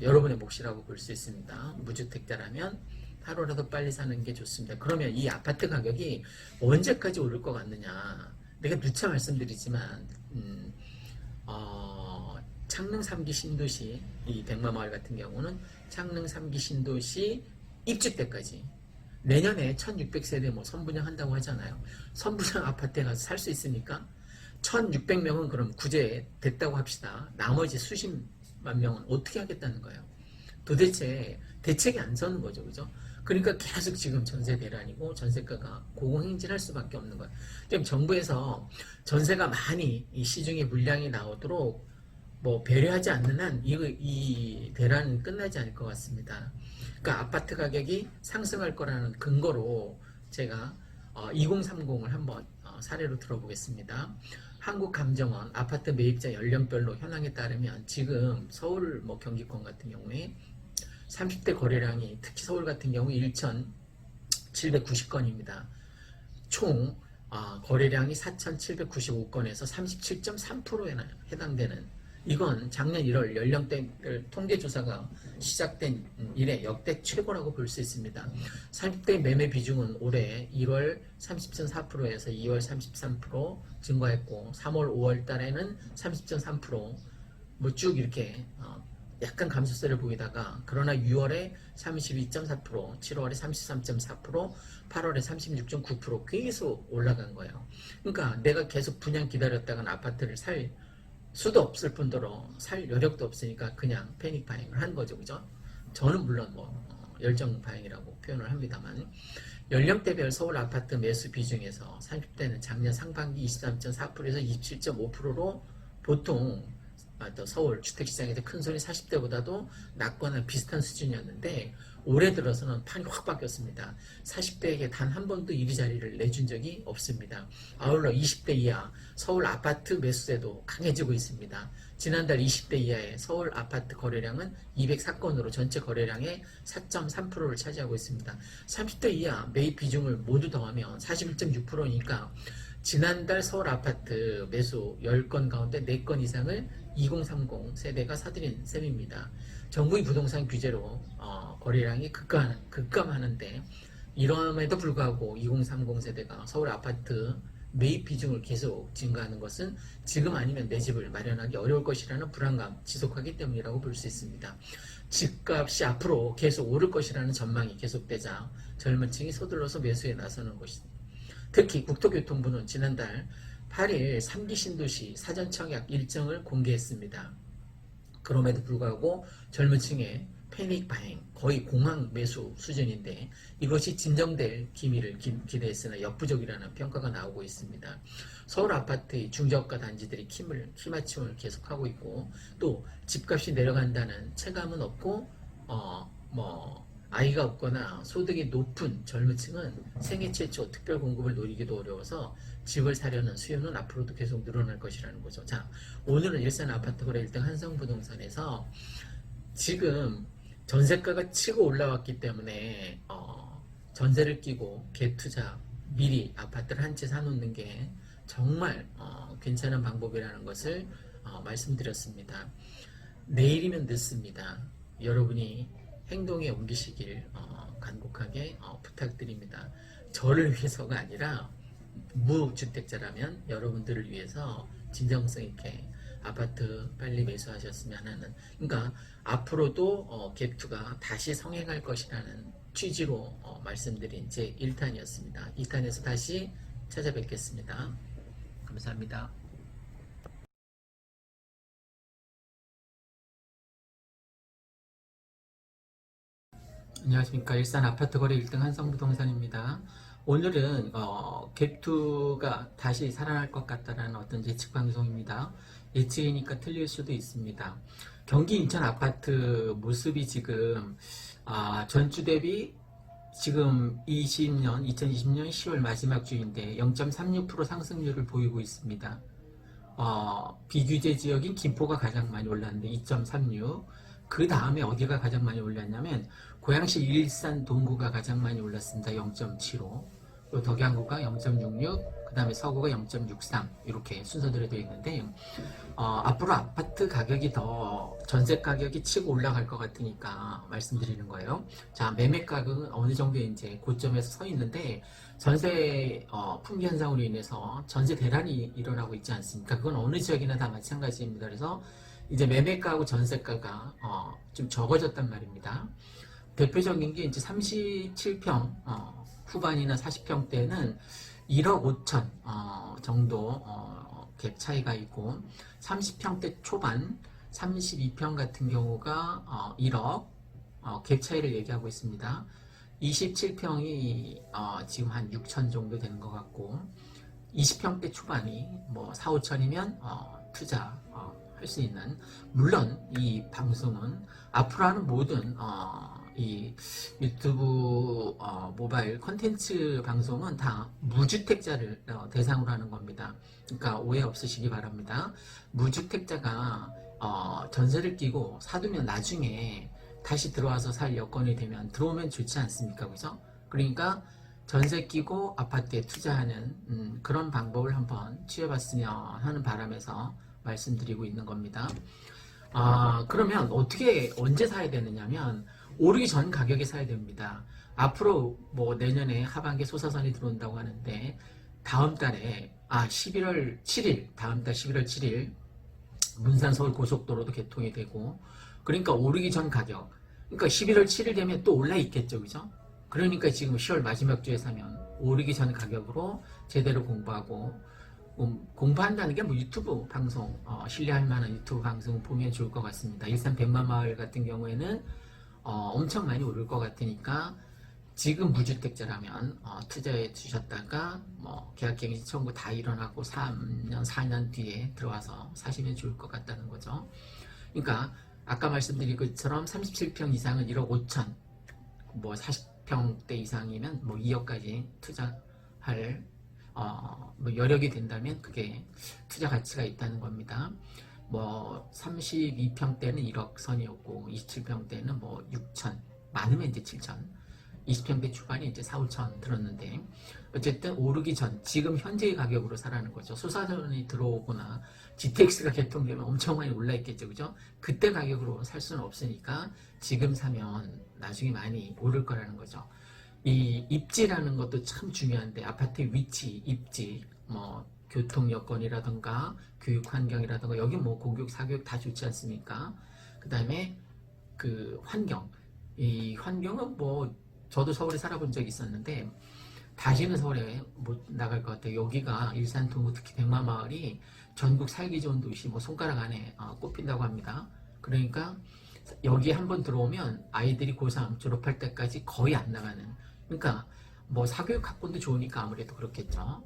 여러분의 몫이라고 볼 수 있습니다. 무주택자라면 하루라도 빨리 사는 게 좋습니다. 그러면 이 아파트 가격이 언제까지 오를 것 같느냐 내가 누차 말씀드리지만 창릉 3기 신도시 이 백마마을 같은 경우는 창릉 3기 신도시 입주 때까지 내년에 1600세대 뭐 선분양 한다고 하잖아요. 선분양 아파트에 가서 살 수 있습니까? 1600명은 그럼 구제 됐다고 합시다. 나머지 수십만 명은 어떻게 하겠다는 거예요? 도대체 대책이 안 서는 거죠. 그죠? 그러니까 계속 지금 전세 대란이고 전세가가 고공행진할 수밖에 없는 거예요. 지금 정부에서 전세가 많이 이 시중에 물량이 나오도록 뭐 배려하지 않는 한 이 대란은 끝나지 않을 것 같습니다. 그러니까 아파트 가격이 상승할 거라는 근거로 제가 2030을 한번 사례로 들어보겠습니다. 한국감정원 아파트 매입자 연령별로 현황에 따르면 지금 서울 뭐 경기권 같은 경우에 30대 거래량이 특히 서울 같은 경우 1,790건입니다. 총 거래량이 4,795건에서 37.3%에 해당되는 이건 작년 1월 연령대별 통계조사가 시작된 이래 역대 최고라고 볼 수 있습니다. 30대 매매 비중은 올해 1월 30.4%에서 2월 33% 증가했고 3월 5월 달에는 30.3% 뭐 쭉 이렇게 약간 감소세를 보이다가 그러나 6월에 32.4%, 7월에 33.4%, 8월에 36.9% 계속 올라간 거예요. 그러니까 내가 계속 분양 기다렸다간 아파트를 살 수도 없을 뿐더러 살 여력도 없으니까 그냥 패닉 바잉을 한 거죠. 그죠? 저는 물론 뭐 열정 바잉이라고 표현을 합니다만 연령대별 서울 아파트 매수 비중에서 30대는 작년 상반기 23.4%에서 27.5%로 보통 또 서울 주택시장에서 큰 손이 40대보다도 낮거나 비슷한 수준이었는데 올해 들어서는 판이 확 바뀌었습니다. 40대에게 단 한 번도 이리자리를 내준 적이 없습니다. 아울러 20대 이하 서울 아파트 매수세도 강해지고 있습니다. 지난달 20대 이하의 서울 아파트 거래량은 204건으로 전체 거래량의 4.3%를 차지하고 있습니다. 30대 이하 매입 비중을 모두 더하면 41.6%니까 지난달 서울 아파트 매수 10건 가운데 4건 이상을 2030 세대가 사들인 셈입니다. 정부의 부동산 규제로 거래량이 급감하는데 이럼에도 불구하고 2030 세대가 서울 아파트 매입 비중을 계속 증가하는 것은 지금 아니면 내 집을 마련하기 어려울 것이라는 불안감 지속하기 때문이라고 볼 수 있습니다. 집값이 앞으로 계속 오를 것이라는 전망이 계속되자 젊은 층이 서둘러서 매수에 나서는 것입니다. 특히 국토교통부는 지난달 8일 3기 신도시 사전 청약 일정을 공개했습니다. 그럼에도 불구하고 젊은 층의 패닉 바행, 거의 공황 매수 수준인데 이것이 진정될 기미를 기대했으나 역부족이라는 평가가 나오고 있습니다. 서울 아파트의 중저가 단지들이 키맞춤을 계속하고 있고 또 집값이 내려간다는 체감은 없고 아이가 없거나 소득이 높은 젊은 층은 생애 최초 특별 공급을 노리기도 어려워서 집을 사려는 수요는 앞으로도 계속 늘어날 것이라는 거죠. 자, 오늘은 일산 아파트 거래 1등 한성부동산에서 지금 전세가가 치고 올라왔기 때문에 전세를 끼고 갭투자 미리 아파트를 한 채 사놓는 게 정말 괜찮은 방법이라는 것을 말씀드렸습니다. 내일이면 늦습니다. 여러분이 행동에 옮기시길 간곡하게 부탁드립니다. 저를 위해서가 아니라 무주택자라면 여러분들을 위해서 진정성 있게 아파트 빨리 매수하셨으면 하는, 그러니까 앞으로도 갭투가 다시 성행할 것이라는 취지로 말씀드린 제 1탄이었습니다. 2탄에서 다시 찾아뵙겠습니다. 감사합니다. 안녕하십니까. 일산 아파트 거래 1등 한성부동산입니다. 오늘은 갭투가 다시 살아날 것 같다는 어떤 예측 방송입니다. 예측이니까 틀릴 수도 있습니다. 경기 인천 아파트 모습이 지금 전주 대비 지금 2020년 10월 마지막 주인데 0.36% 상승률을 보이고 있습니다. 비규제 지역인 김포가 가장 많이 올랐는데 2.36. 그 다음에 어디가 가장 많이 올랐냐면 고양시 일산 동구가 가장 많이 올랐습니다. 0.75. 그리고 덕양구가 0.66. 그 다음에 서구가 0.63. 이렇게 순서대로 되어 있는데 앞으로 아파트 가격이 더 전세 가격이 치고 올라갈 것 같으니까 말씀드리는 거예요. 자, 매매 가격은 어느 정도 이제 고점에서 서 있는데 전세 품귀 현상으로 인해서 전세 대란이 일어나고 있지 않습니까? 그건 어느 지역이나 다 마찬가지입니다. 그래서 이제 매매가하고 전세가가 좀 적어졌단 말입니다. 대표적인 게 이제 37평 후반이나 40평대는 1억 5천 정도 갭 차이가 있고 30평대 초반 32평 같은 경우가 1억 갭 차이를 얘기하고 있습니다. 27평이 지금 한 6천 정도 되는 것 같고 20평대 초반이 뭐 4, 5천이면 투자 할 수 있는, 물론 이 방송은 앞으로 하는 모든 이 유튜브 모바일 콘텐츠 방송은 다 무주택자를 대상으로 하는 겁니다. 그러니까 오해 없으시기 바랍니다. 무주택자가 전세를 끼고 사두면 나중에 다시 들어와서 살 여건이 되면 들어오면 좋지 않습니까? 그죠? 그러니까 전세 끼고 아파트에 투자하는 그런 방법을 한번 취해봤으면 하는 바람에서 말씀드리고 있는 겁니다. 그러면 언제 사야 되느냐면 오르기 전 가격에 사야 됩니다. 앞으로 뭐 내년에 하반기에 소사선이 들어온다고 하는데 다음 달에 11월 7일 다음 달 11월 7일 문산 서울 고속도로도 개통이 되고, 그러니까 오르기 전 가격, 그러니까 11월 7일 되면 또 올라 있겠죠, 그죠? 그러니까 지금 10월 마지막 주에 사면 오르기 전 가격으로 제대로 공부하고, 공부한다는 게 뭐 유튜브 방송, 신뢰할 만한 유튜브 방송 보면 좋을 것 같습니다. 일산 백마마을 같은 경우에는 엄청 많이 오를 것 같으니까 지금 무주택자라면 투자해 주셨다가 뭐 계약갱신 청구 다 일어나고 3년 4년 뒤에 들어와서 사시면 좋을 것 같다는 거죠. 그러니까 아까 말씀드린 것처럼 37평 이상은 1억 5천, 뭐 40평대 이상이면 뭐 2억까지 투자할 뭐 여력이 된다면 그게 투자 가치가 있다는 겁니다. 뭐 32평대는 1억 선이었고 27평대는 뭐 6천, 많으면 이제 7천, 20평대 초반이 이제 4, 5천 들었는데 어쨌든 오르기 전 지금 현재의 가격으로 사라는 거죠. 소사전이 들어오거나 GTX가 개통되면 엄청 많이 올라 있겠죠, 그죠? 그때 가격으로 살 수는 없으니까 지금 사면 나중에 많이 오를 거라는 거죠. 이 입지라는 것도 참 중요한데 아파트의 위치, 입지, 뭐 교통 여건이라든가 교육 환경이라든가 여기 뭐 공교육, 사교육 다 좋지 않습니까? 그 다음에 그 환경, 이 환경은 뭐 저도 서울에 살아본 적이 있었는데 다시는 서울에 못 나갈 것 같아요. 여기가 일산, 동구, 특히 백마마을이 전국 살기 좋은 도시 뭐 손가락 안에 꼽힌다고 합니다. 그러니까 여기에 한번 들어오면 아이들이 고3 졸업할 때까지 거의 안 나가는, 그러니까 뭐 사교육 학군도 좋으니까 아무래도 그렇겠죠.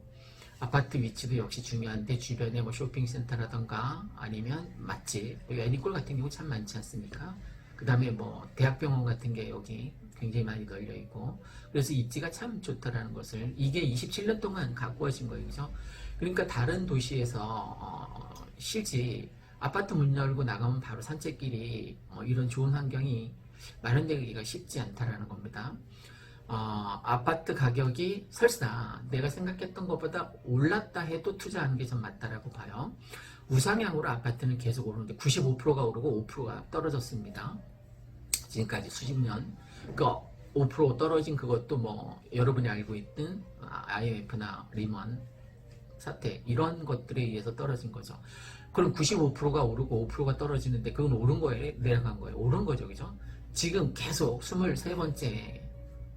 아파트 위치도 역시 중요한데 주변에 뭐 쇼핑센터라던가 아니면 맛집, 여기 애니골 같은 경우 참 많지 않습니까? 그 다음에 뭐 대학병원 같은 게 여기 굉장히 많이 널려 있고, 그래서 입지가 참 좋다라는 것을 이게 27년 동안 가꾸어진 거예요, 그죠? 그러니까 다른 도시에서 실지 아파트 문 열고 나가면 바로 산책길이 이런 좋은 환경이 마련되기가 쉽지 않다라는 겁니다. 아파트 가격이 설사 내가 생각했던 것보다 올랐다 해도 투자하는 게 좀 맞다라고 봐요. 우상향으로 아파트는 계속 오르는데 95%가 오르고 5%가 떨어졌습니다. 지금까지 수십 년. 그 5% 떨어진 그것도 뭐 여러분이 알고 있던 IMF나 리먼 사태 이런 것들에 의해서 떨어진 거죠. 그럼 95%가 오르고 5%가 떨어지는데 그건 오른 거예요? 내려간 거예요? 오른 거죠, 그죠? 지금 계속 23번째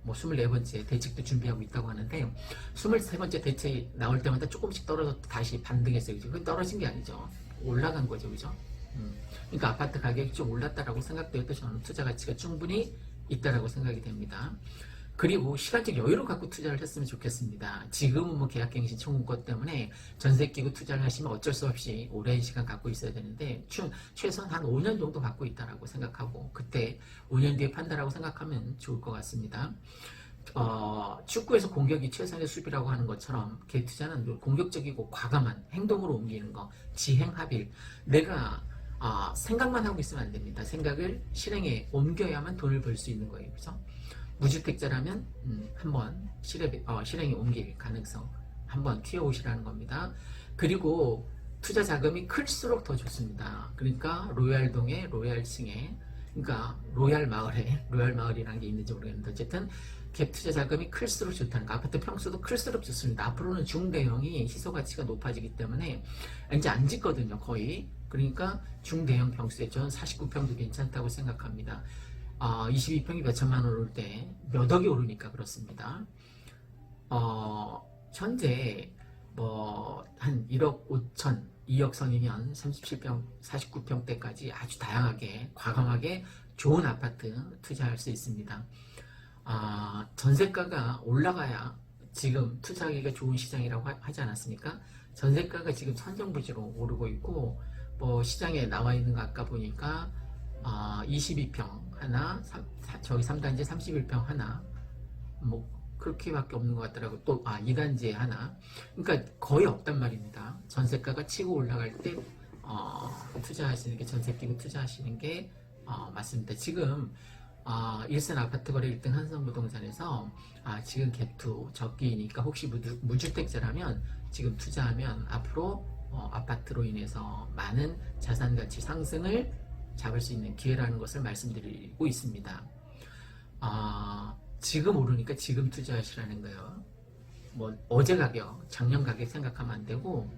뭐 24번째 대책도 준비하고 있다고 하는데 23번째 대책 나올 때마다 조금씩 떨어져 다시 반등했어요. 그죠? 그건 떨어진 게 아니죠. 올라간 거죠, 그죠? 그러니까 아파트 가격이 좀 올랐다라고 생각되어도 저는 투자 가치가 충분히 있다라고 생각이 됩니다. 그리고 시간적 여유를 갖고 투자를 했으면 좋겠습니다. 지금은 뭐 계약갱신 청구권 때문에 전세 끼고 투자를 하시면 어쩔 수 없이 오랜 시간 갖고 있어야 되는데 최소한 한 5년 정도 갖고 있다라고 생각하고 그때 5년 뒤에 판다라고 생각하면 좋을 것 같습니다. 축구에서 공격이 최선의 수비라고 하는 것처럼 개 투자는 공격적이고 과감한 행동으로 옮기는 거, 지행합일. 내가 생각만 하고 있으면 안 됩니다. 생각을 실행에 옮겨야만 돈을 벌 수 있는 거예요, 그죠? 무주택자라면 한번 실행에 옮길 가능성 한번 키워오시라는 겁니다. 그리고 투자 자금이 클수록 더 좋습니다. 그러니까 로얄동에 로얄층에, 그러니까 로얄 마을이라는 게 있는지 모르겠는데 어쨌든 갭 투자 자금이 클수록 좋다는 거. 아파트 평수도 클수록 좋습니다. 앞으로는 중대형이 희소 가치가 높아지기 때문에 이제 안 짓거든요, 거의. 그러니까 중대형 평수에 저는 49평도 괜찮다고 생각합니다. 22평이 몇 천만 원 오를 때 몇 억이 오르니까 그렇습니다. 현재 뭐 한 1억 5천, 2억 선이면 37평, 49평대까지 아주 다양하게 과감하게 좋은 아파트 투자할 수 있습니다. 전세가가 올라가야 지금 투자하기가 좋은 시장이라고 하지 않았습니까? 전세가가 지금 천정부지로 오르고 있고 뭐 시장에 나와 있는 거 아까 보니까 22평 하나, 저기 3단지 31평 하나, 뭐 그렇게밖에 없는 것 같더라고. 또 2단지에 하나. 그러니까 거의 없단 말입니다. 전세가가 치고 올라갈 때 투자하시는 게, 전세 끼고 투자하시는 게 맞습니다. 지금 일산 아파트 거래 1등 한성부동산에서 지금 갭투 적기니까 혹시 무주택자라면 지금 투자하면 앞으로 아파트로 인해서 많은 자산 가치 상승을 잡을 수 있는 기회라는 것을 말씀드리고 있습니다. 지금 오르니까 지금 투자하시라는 거예요. 뭐 어제 가격, 작년 가격 생각하면 안 되고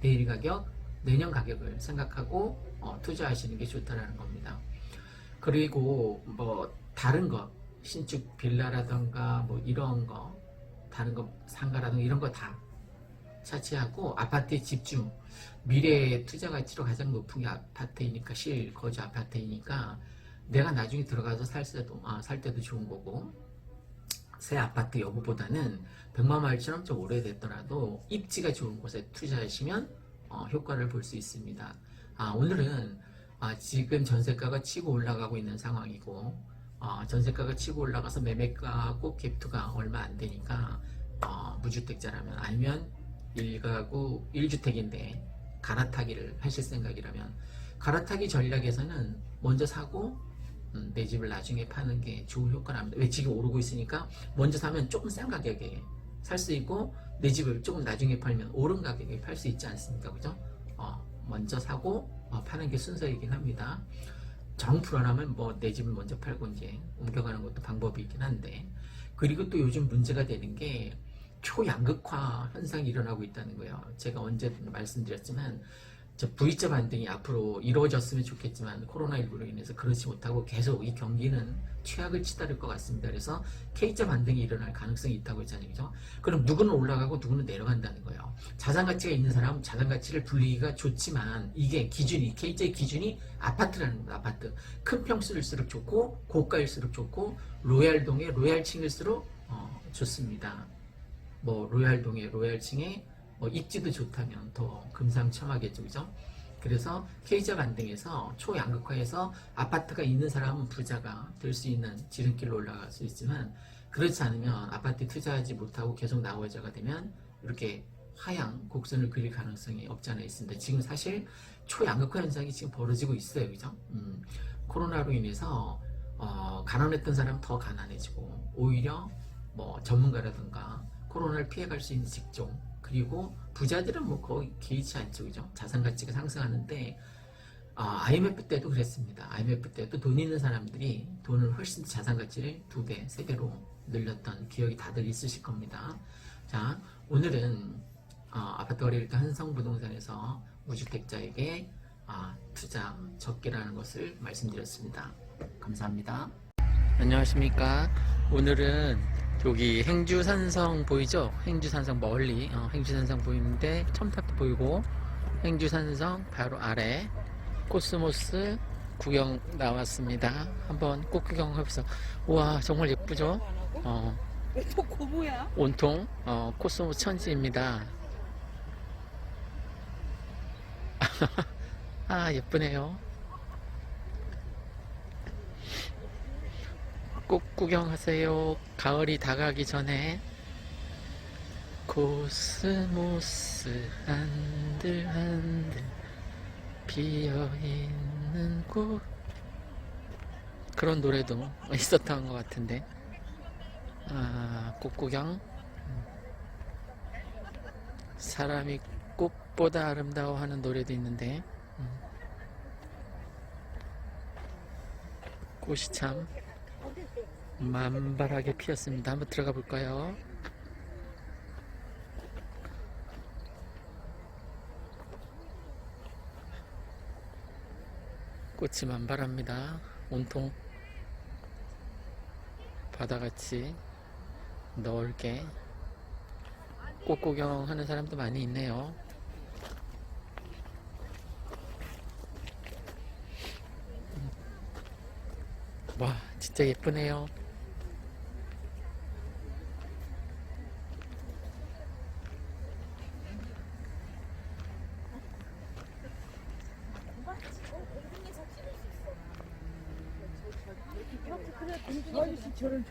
내일 가격, 내년 가격을 생각하고 투자하시는 게 좋다라는 겁니다. 그리고 뭐 다른 거, 신축 빌라라던가 뭐 이런 거, 다른 거 상가라던가 이런 거 다 차치하고 아파트에 집중. 미래의 투자 가치로 가장 높은 게 아파트이니까, 실거주 아파트이니까 내가 나중에 들어가서 살 때도 좋은 거고, 새 아파트 여부보다는 백마마을처럼 좀 오래됐더라도 입지가 좋은 곳에 투자하시면 효과를 볼 수 있습니다. 오늘은 지금 전세가가 치고 올라가고 있는 상황이고 전세가가 치고 올라가서 매매가하고 갭투가 얼마 안 되니까 무주택자라면, 아니면 1가구 1주택인데 갈아타기를 하실 생각이라면, 갈아타기 전략에서는 먼저 사고 내 집을 나중에 파는 게 좋은 효과를 합니다. 왜? 집이 오르고 있으니까 먼저 사면 조금 싼 가격에 살 수 있고, 내 집을 조금 나중에 팔면 오른 가격에 팔 수 있지 않습니까? 그죠? 먼저 사고 파는 게 순서이긴 합니다. 정 불안하면 뭐 내 집을 먼저 팔고 이제 옮겨가는 것도 방법이 있긴 한데, 그리고 또 요즘 문제가 되는 게 초양극화 현상이 일어나고 있다는 거예요. 제가 언제 말씀드렸지만, V자 반등이 앞으로 이루어졌으면 좋겠지만 코로나19로 인해서 그렇지 못하고 계속 이 경기는 최악을 치달을 것 같습니다. 그래서 K자 반등이 일어날 가능성이 있다고 했잖아요. 그죠? 그럼 누구는 올라가고 누구는 내려간다는 거예요. 자산 가치가 있는 사람은 자산 가치를 불리기가 좋지만, 이게 기준이, K자의 기준이 아파트라는 겁니다. 아파트. 큰 평수일수록 좋고 고가일수록 좋고, 로얄동의 로얄층일수록 좋습니다. 뭐 로얄동의 로얄층에 입지도 좋다면 더 금상첨화겠죠. 그죠? 그래서 K자 반등에서 초양극화해서 아파트가 있는 사람은 부자가 될 수 있는 지름길로 올라갈 수 있지만, 그렇지 않으면 아파트에 투자하지 못하고 계속 나머지가 되면 이렇게 하향 곡선을 그릴 가능성이 없지 않아 있습니다. 지금 사실 초양극화 현상이 지금 벌어지고 있어요. 그죠? 코로나로 인해서 가난했던 사람은 더 가난해지고, 오히려 뭐 전문가라든가 코로나를 피해갈 수 있는 직종, 그리고 부자들은 뭐 거의 개의치 않죠. 그죠? 자산 가치가 상승하는데, IMF 때도 그랬습니다. IMF 때도 돈 있는 사람들이 돈을 훨씬 자산 가치를 2배, 3배로 늘렸던 기억이 다들 있으실 겁니다. 자, 오늘은 아파트 거래일 때 한성부동산에서 무주택자에게 투자 적게라는 것을 말씀드렸습니다. 감사합니다. 안녕하십니까. 오늘은 여기 행주산성 보이죠? 행주산성 멀리 행주산성 보이는데 첨탑도 보이고, 행주산성 바로 아래 코스모스 구경 나왔습니다. 한번 꼭 구경해보세요. 우와, 정말 예쁘죠? 왜 또 고모야? 온통 코스모스 천지입니다. 예쁘네요. 꼭 구경하세요. 가을이 다가기 전에. 코스모스 한들한들 피어있는 꽃, 그런 노래도 있었던 것 같은데. 꽃 구경. 사람이 꽃보다 아름다워 하는 노래도 있는데, 꽃이 참 만발하게 피었습니다. 한번 들어가 볼까요? 꽃이 만발합니다. 온통 바다같이 넓게 꽃 구경하는 사람도 많이 있네요. 와, 진짜 예쁘네요. 아저씨 저런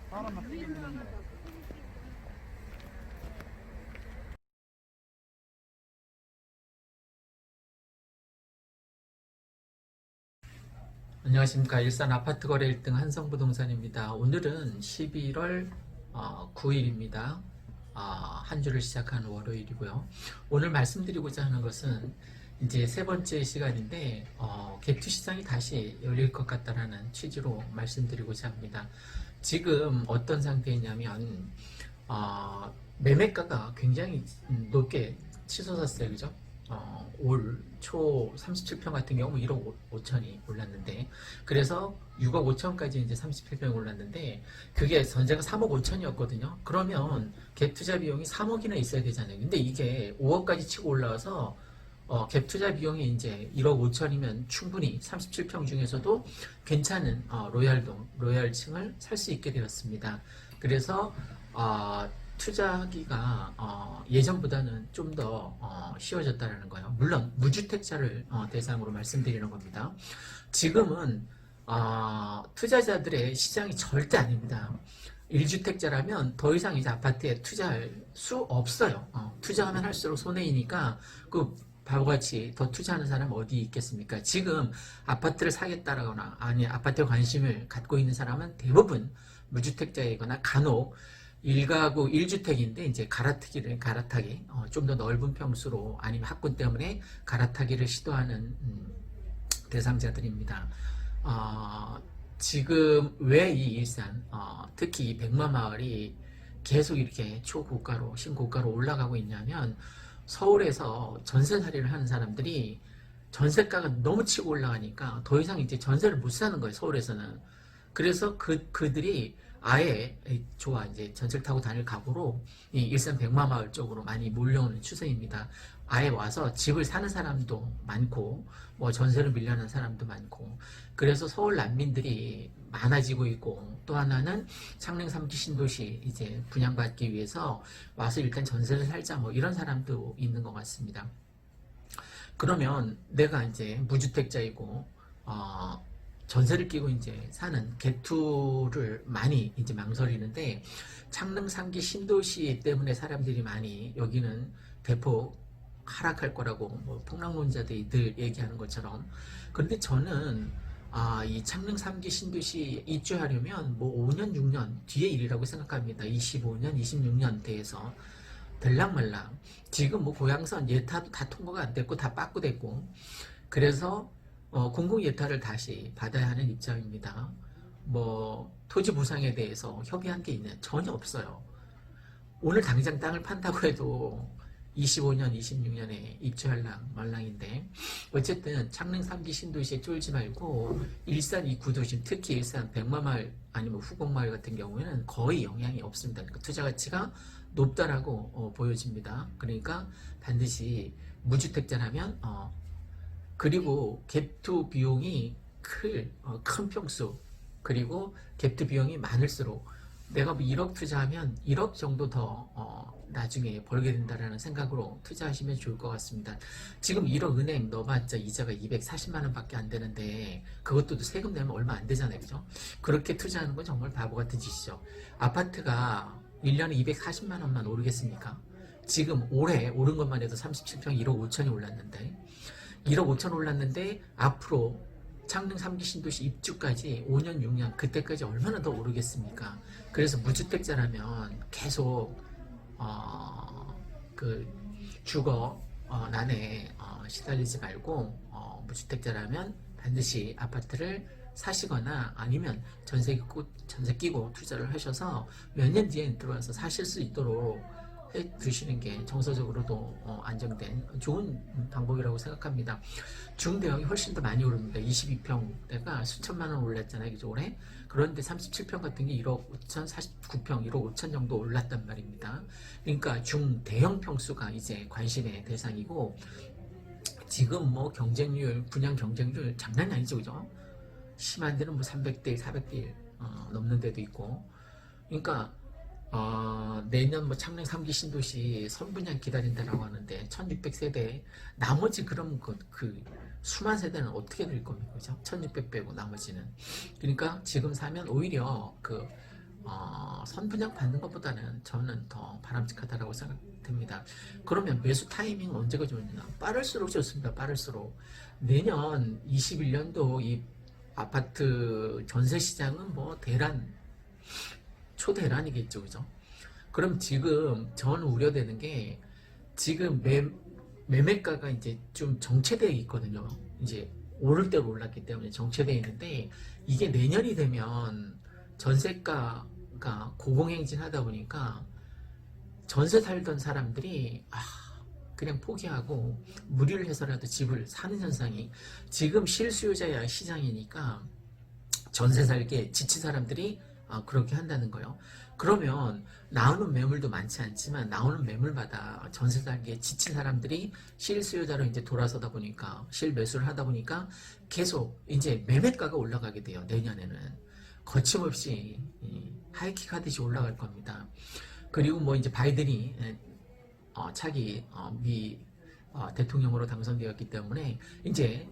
사람만 크게 있는 거. 안녕하십니까. 일산 아파트 거래 1등 한성부동산입니다. 오늘은 11월 9일입니다. 한 주를 시작하는 월요일이고요. 오늘 말씀드리고자 하는 것은 이제 세 번째 시간인데, 갭투 시장이 다시 열릴 것 같다라는 취지로 말씀드리고자 합니다. 지금 어떤 상태이냐면, 매매가가 굉장히 높게 치솟았어요. 그죠? 올 초 37평 같은 경우 1억 5천이 올랐는데, 그래서 6억 5천까지 이제 37평이 올랐는데, 그게 전세가 3억 5천이었거든요. 그러면 갭 투자 비용이 3억이나 있어야 되잖아요. 근데 이게 5억까지 치고 올라와서 갭 투자 비용이 이제 1억 5천이면 충분히 37평 중에서도 괜찮은 로얄층을 살 수 있게 되었습니다. 그래서 투자하기가 예전보다는 좀 더 쉬워졌다는 거예요. 물론 무주택자를 대상으로 말씀드리는 겁니다. 지금은 투자자들의 시장이 절대 아닙니다. 1주택자라면 더 이상 이제 아파트에 투자할 수 없어요. 투자하면 할수록 손해이니까 그 바보같이 더 투자하는 사람 어디 있겠습니까? 지금 아파트를 사겠다라거나 아니 아파트에 관심을 갖고 있는 사람은 대부분 무주택자이거나 간혹 1가구 1주택인데 이제 갈아타기 좀 더 넓은 평수로 아니면 학군 때문에 갈아타기를 시도하는 대상자들입니다. 지금 왜 이 일산 특히 이 백마마을이 계속 이렇게 초고가로 신고가로 올라가고 있냐면 서울에서 전세살이를 하는 사람들이 전세가가 너무 치고 올라가니까 더 이상 이제 전세를 못 사는 거예요, 서울에서는. 그래서 그들이 아예 좋아 이제 전철 타고 다닐 각오로 이 일산 백마마을 쪽으로 많이 몰려오는 추세입니다. 아예 와서 집을 사는 사람도 많고 뭐 전세를 밀려는 사람도 많고 그래서 서울 난민들이 많아지고 있고 또 하나는 창릉 3기 신도시 이제 분양받기 위해서 와서 일단 전세를 살자 뭐 이런 사람도 있는 것 같습니다. 그러면 내가 이제 무주택자이고 전세를 끼고 이제 사는 개투를 많이 이제 망설이는데 창릉 3기 신도시 때문에 사람들이 많이 여기는 대폭 하락할 거라고 뭐 폭락론자들이 늘 얘기하는 것처럼. 그런데 저는 이 창릉 3기 신도시 입주하려면 뭐 5년 6년 뒤의 일이라고 생각합니다. 25년 26년 대에서 들락말락 지금 뭐 고양선 예타도 다 통과가 안 됐고 다 빠꾸됐고 그래서 공공 예타를 다시 받아야 하는 입장입니다. 뭐 토지 보상에 대해서 협의한 게 있냐? 전혀 없어요. 오늘 당장 땅을 판다고 해도 25년, 26년에 입주할랑 말랑인데 어쨌든 창릉 3기 신도시에 쫄지 말고 일산 이 구도심 특히 일산 백마마을 아니면 후곡마을 같은 경우에는 거의 영향이 없습니다. 그러니까 투자 가치가 높다라고 보여집니다. 그러니까 반드시 무주택자라면 그리고 갭투 비용이 큰 평수 그리고 갭투 비용이 많을수록 내가 뭐 1억 투자하면 1억 정도 더 나중에 벌게 된다라는 생각으로 투자하시면 좋을 것 같습니다. 지금 1억 은행 넣어봤자 이자가 240만 원밖에 안 되는데 그것도 세금 내면 얼마 안 되잖아요. 그죠? 그렇게 투자하는 건 정말 바보 같은 짓이죠. 아파트가 1년에 240만 원만 오르겠습니까? 지금 올해 오른 것만 해도 37평 1억 5천이 올랐는데 1억 5천 올랐는데 앞으로 창릉 3기 신도시 입주까지 5년 6년 그때까지 얼마나 더 오르겠습니까? 그래서 무주택자라면 계속 주거 난에 시달리지 말고 무주택자라면 반드시 아파트를 사시거나 아니면 전세 끼고 투자를 하셔서 몇 년 뒤에 들어와서 사실 수 있도록 해 두시는 게 정서적으로도 안정된 좋은 방법이라고 생각합니다. 중대형이 훨씬 더 많이 오릅니다. 22평대가 수천만 원 올랐잖아요. 그죠? 올해? 그런데 37평 같은 게 1억 5천, 49평 1억 5천 정도 올랐단 말입니다. 그러니까 중대형 평수가 이제 관심의 대상이고 지금 뭐 경쟁률, 분양 경쟁률 장난이 아니죠. 그죠? 심한 데는 뭐 300대 400대 1 넘는 데도 있고 그러니까 내년 뭐 창릉 3기 신도시 선분양 기다린다라고 하는데 1600세대 나머지 그럼 그 수만 세대는 어떻게 될 겁니까? 그죠? 1600 빼고 나머지는 그러니까 지금 사면 오히려 선분양 받는 것보다는 저는 더 바람직하다라고 생각됩니다. 그러면 매수 타이밍은 언제가 좋느냐? 빠를수록 좋습니다. 빠를수록 내년 21년도 이 아파트 전세 시장은 뭐 초대란이겠죠, 그죠? 그럼 지금 저는 우려되는 게 지금 매매가가 이제 좀 정체되어 있거든요. 이제 오를 대로 올랐기 때문에 정체되어 있는데 이게 내년이 되면 전세가가 고공행진하다 보니까 전세 살던 사람들이 그냥 포기하고 무리를 해서라도 집을 사는 현상이 지금 실수요자야 시장이니까 전세 살기에 지친 사람들이 그렇게 한다는 거예요. 그러면 나오는 매물도 많지 않지만 나오는 매물마다 전세 살기에 지친 사람들이 실수요자로 이제 돌아서다 보니까 실매수를 하다 보니까 계속 이제 매매가가 올라가게 돼요. 내년에는 거침없이 하이킥 하듯이 올라갈 겁니다. 그리고 뭐 이제 바이든이 차기 미 대통령으로 당선되었기 때문에 이제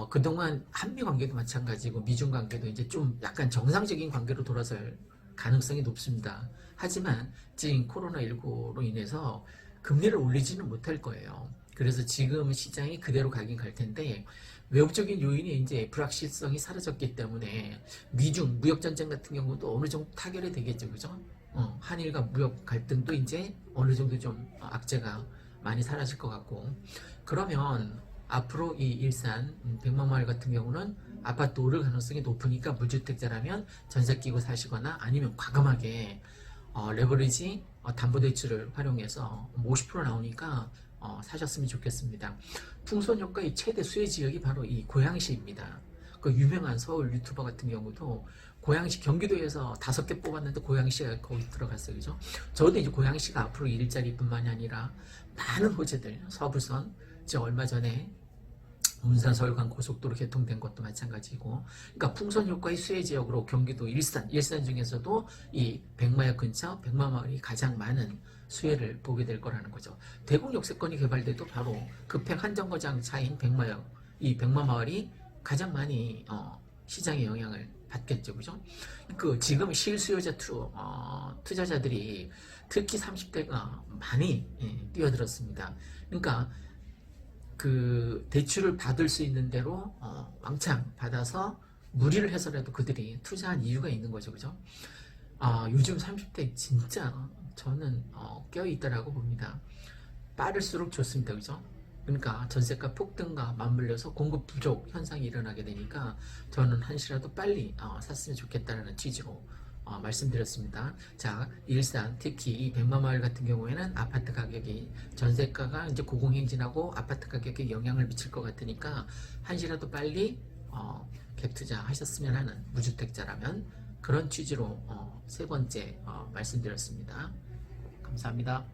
그동안 한미 관계도 마찬가지고 미중 관계도 이제 좀 약간 정상적인 관계로 돌아설 가능성이 높습니다. 하지만 지금 코로나19로 인해서 금리를 올리지는 못할 거예요. 그래서 지금 시장이 그대로 가긴 갈 텐데 외부적인 요인이 이제 불확실성이 사라졌기 때문에 미중 무역 전쟁 같은 경우도 어느 정도 타결이 되겠죠, 그죠? 한일과 무역 갈등도 이제 어느 정도 좀 악재가 많이 사라질 것 같고 그러면 앞으로 이 일산 백만마을 같은 경우는 아파트 오를 가능성이 높으니까 무주택자라면 전세 끼고 사시거나 아니면 과감하게 레버리지 담보대출을 활용해서 50% 나오니까 사셨으면 좋겠습니다. 풍선 효과의 최대 수혜 지역이 바로 이 고양시입니다. 그 유명한 서울 유튜버 같은 경우도 고양시 경기도에서 5개 뽑았는데 고양시가 거기 들어갔어요. 그죠? 저도 이제 고양시가 앞으로 일자리뿐만이 아니라 많은 호재들, 서부선, 얼마 전에 문산 서울간 고속도로 개통된 것도 마찬가지고, 그러니까 풍선 효과의 수혜 지역으로 경기도 일산 중에서도 이 백마역 근처 백마마을이 가장 많은 수혜를 보게 될 거라는 거죠. 대곡 역세권이 개발돼도 바로 급행 한 정거장 차인 백마역, 이 백마마을이 가장 많이 시장의 영향을 받겠죠, 그죠? 그 지금 실수요자 투자자들이 특히 30대가 많이 뛰어들었습니다. 그러니까 그 대출을 받을 수 있는 대로 왕창 받아서 무리를 해서라도 그들이 투자한 이유가 있는 거죠, 그죠? 요즘 30대 진짜 저는 껴 있다라고 봅니다. 빠를수록 좋습니다, 그죠? 그러니까 전세가 폭등과 맞물려서 공급 부족 현상이 일어나게 되니까 저는 한시라도 빨리 샀으면 좋겠다는 취지로 말씀드렸습니다. 자, 일산 특히 이 백마마을 같은 경우에는 아파트 가격이 전세가가 이제 고공행진하고 아파트 가격에 영향을 미칠 것 같으니까 한시라도 빨리 갭 투자하셨으면 하는 무주택자라면 그런 취지로 세 번째 말씀드렸습니다. 감사합니다.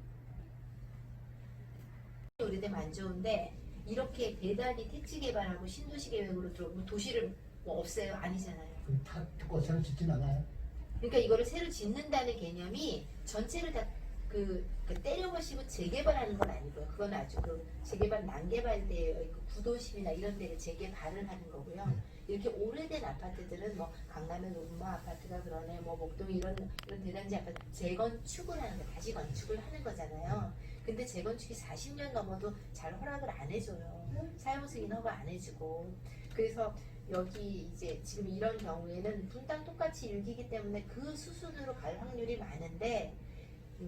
오래되면 안 좋은데 이렇게 대단히 택지 개발하고 신도시 계획으로 들어오면 도시를 뭐 없애요? 아니잖아요. 다 듣고 새로 짓진 않아요. 그러니까 이거를 새로 짓는다는 개념이 전체를 다 때려버시고 재개발하는 건 아니고요. 그건 아주 그 재개발 난개발대의 그 구도심이나 이런 데를 재개발을 하는 거고요. 이렇게 오래된 아파트들은 뭐 강남의 노마 아파트가 그러네, 뭐 목동 이런 대단지 아파트 재건축을 하는 거, 다시 건축을 하는 거잖아요. 근데 재건축이 40년 넘어도 잘 허락을 안 해줘요. 사용 승인 허가 안 해주고. 그래서 여기 이제 지금 이런 경우에는 분당 똑같이 일기이기 때문에 그 수순으로 갈 확률이 많은데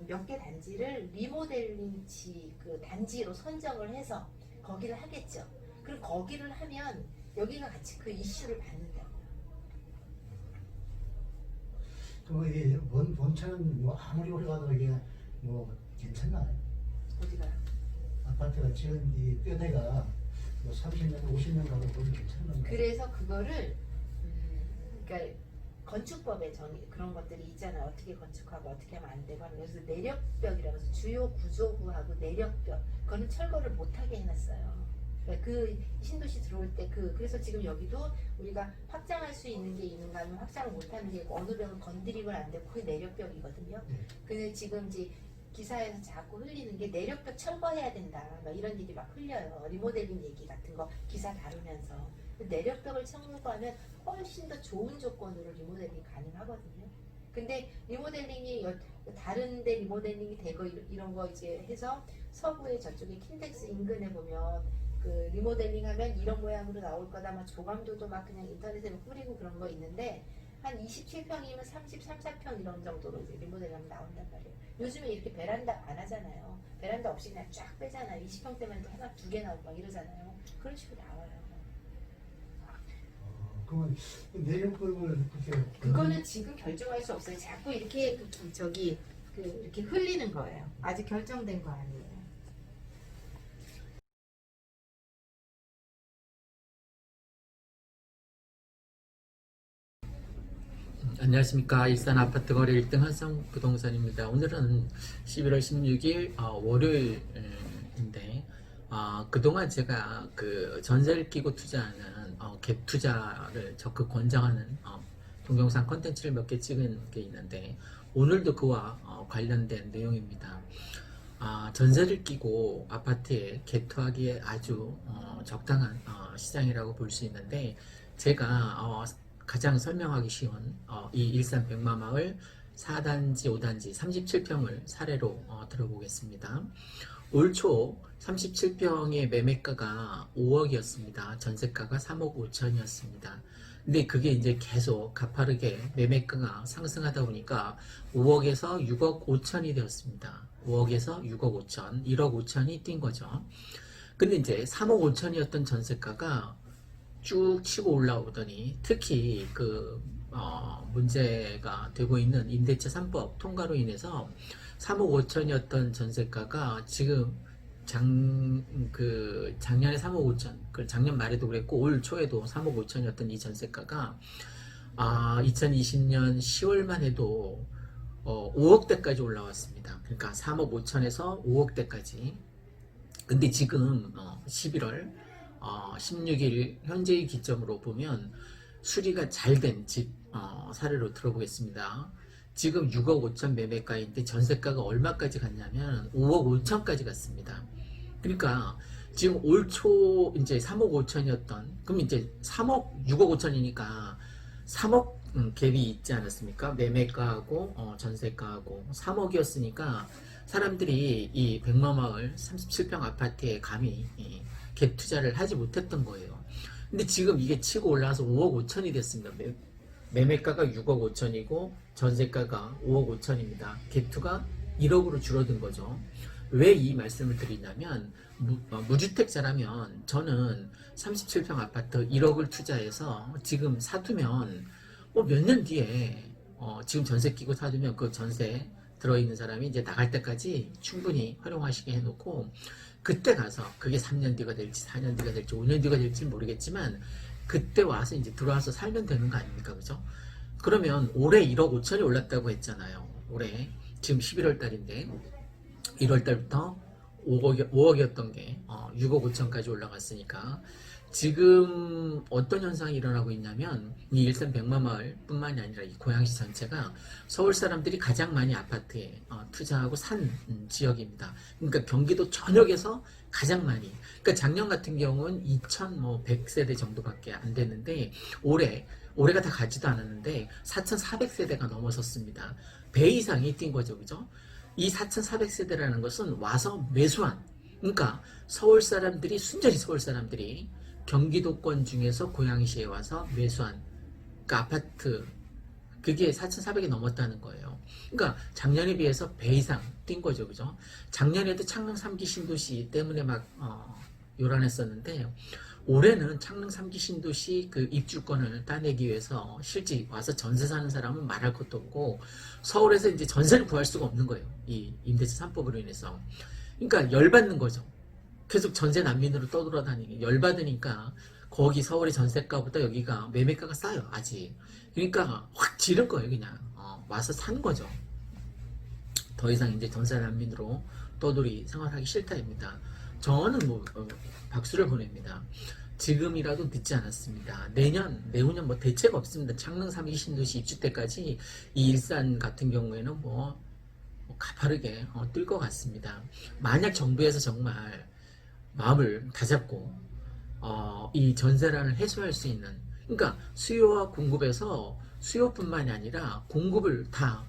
몇 개 단지를 리모델링 그 단지로 선정을 해서 거기를 하겠죠. 그리고 거기를 하면 여기가 같이 그 이슈를 받는다고요. 그 원차는 뭐 아무리 오래 가도 이게 뭐 괜찮나요? 어디가? 아파트가 지은 이 뼈대가 뭐 30년, 50년 가도 그건 괜찮나요? 그래서 그거를 그러니까 건축법에 그런 것들이 있잖아요. 어떻게 건축하고 어떻게 하면 안 되고 하는 거. 그래서 내력벽이라고 해서 주요 구조부하고 내력벽 그거는 철거를 못하게 해놨어요. 그러니까 그 신도시 들어올 때 그래서 지금 여기도 우리가 확장할 수 있는 게 있는가 하면 확장을 못하는 게 있고 어느 벽은 건드리면 안 되고 그게 내력벽이거든요. 근데 지금 이제 기사에서 자꾸 흘리는 게 내력벽 철거해야 된다 막 이런 일이 막 흘려요. 리모델링 얘기 같은 거 기사 다루면서 내력벽을 청구하면 훨씬 더 좋은 조건으로 리모델링이 가능하거든요. 근데 리모델링이 다른 데 리모델링이 되고 이런 거 이제 해서 서부의 저쪽에 킨텍스 인근에 보면 그 리모델링 하면 이런 모양으로 나올 거다 막 조감도도 막 그냥 인터넷에 뿌리고 그런 거 있는데 한 27평이면 33, 4평 이런 정도로 이제 리모델링하면 나온단 말이에요. 요즘에 이렇게 베란다 안 하잖아요. 베란다 없이 그냥 쫙 빼잖아요. 20평대면 하나, 2개 나오고 막 이러잖아요. 그런 식으로 나와요. 그러면 내력법을 그렇게 그거는 지금 결정할 수 없어요. 자꾸 이렇게 이렇게 흘리는 거예요. 아직 결정된 거 아니에요. 안녕하십니까. 일산 아파트 거래 1등 한성 부동산입니다. 오늘은 11월 16일 월요일인데 그동안 제가 그 전세를 끼고 투자하는 갭 투자를 적극 권장하는 동영상 컨텐츠를 몇 개 찍은 게 있는데 오늘도 그와 관련된 내용입니다. 전세를 끼고 아파트에 개투하기에 아주 적당한 시장이라고 볼 수 있는데, 제가 가장 설명하기 쉬운 이 일산 백마마을 4단지, 5단지 37평을 사례로 들어보겠습니다. 올 초 37평의 매매가가 5억이었습니다. 전세가가 3억 5천이었습니다. 근데 그게 이제 계속 가파르게 매매가가 상승하다 보니까 5억에서 6억 5천이 되었습니다. 5억에서 6억 5천, 1억 5천이 뛴 거죠. 근데 이제 3억 5천이었던 전세가가 쭉 치고 올라오더니, 특히 문제가 되고 있는 임대차 3법 통과로 인해서 3억 5천이었던 전세가가 지금 작년에 3억 5천, 작년 말에도 그랬고 올 초에도 3억 5천이었던 이 전세가가 2020년 10월만 해도 5억대까지 올라왔습니다. 그러니까 3억 5천에서 5억대까지. 근데 지금 11월 16일 현재의 기점으로 보면 수리가 잘 된 집 사례로 들어보겠습니다. 지금 6억 5천 매매가인데 전세가가 얼마까지 갔냐면 5억 5천까지 갔습니다. 그러니까 지금 올 초 이제 3억 5천이었던, 그럼 이제 3억 6억 5천이니까 3억 갭이 있지 않았습니까? 매매가하고 전세가하고 3억이었으니까 사람들이 이 백마마을 37평 아파트에 감히 갭 투자를 하지 못했던 거예요. 근데 지금 이게 치고 올라와서 5억 5천이 됐습니다. 매매가가 6억 5천이고 전세가가 5억 5천입니다. 갭투가 1억으로 줄어든 거죠. 왜 이 말씀을 드리냐면, 무주택자라면 저는 37평 아파트 1억을 투자해서 지금 사두면 몇 년 뒤에 지금 전세 끼고 사두면 그 전세 들어있는 사람이 이제 나갈 때까지 충분히 활용하시게 해놓고, 그때 가서 그게 3년 뒤가 될지 4년 뒤가 될지 5년 뒤가 될지 모르겠지만 그때 와서 이제 들어와서 살면 되는 거 아닙니까? 그죠? 그러면 올해 1억 5천이 올랐다고 했잖아요. 올해 지금 11월 달인데 1월 달부터 5억이었던 게 6억 5천까지 올라갔으니까, 지금 어떤 현상이 일어나고 있냐면, 이 일산 백마마을 뿐만이 아니라 이 고양시 전체가 서울 사람들이 가장 많이 아파트에 투자하고 산 지역입니다. 그러니까 경기도 전역에서 가장 많이, 그러니까 작년 같은 경우는 2,100세대 정도밖에 안 됐는데 올해가 다 가지도 않았는데 4,400세대가 넘어섰습니다. 배 이상이 뛴 거죠. 그죠? 이 4,400세대라는 것은 와서 매수한, 그러니까 서울 사람들이, 순전히 서울 사람들이 경기도권 중에서 고양시에 와서 매수한 그 아파트, 그게 4,400이 넘었다는 거예요. 그러니까 작년에 비해서 배 이상 뛴 거죠. 그죠? 작년에도 창릉 3기 신도시 때문에 막 요란했었는데, 올해는 창릉 3기 신도시 그 입주권을 따내기 위해서 실제 와서 전세 사는 사람은 말할 것도 없고, 서울에서 이제 전세를 구할 수가 없는 거예요. 이 임대차 3법으로 인해서. 그러니까 열받는 거죠. 계속 전세 난민으로 떠돌아다니기 열받으니까 거기 서울의 전세가보다 여기가 매매가가 싸요. 아직. 그러니까 확 지른 거예요. 그냥 와서 산 거죠. 더 이상 이제 전세 난민으로 떠돌이 생활하기 싫다입니다. 저는 박수를 보냅니다. 지금이라도 늦지 않았습니다. 내후년 대책 없습니다. 창릉 3기 신도시 입주 때까지 이 일산 같은 경우에는 가파르게 뜰 것 같습니다. 만약 정부에서 정말 마음을 다잡고 이 전세난을 해소할 수 있는, 그러니까 수요와 공급에서 수요뿐만이 아니라 공급을 다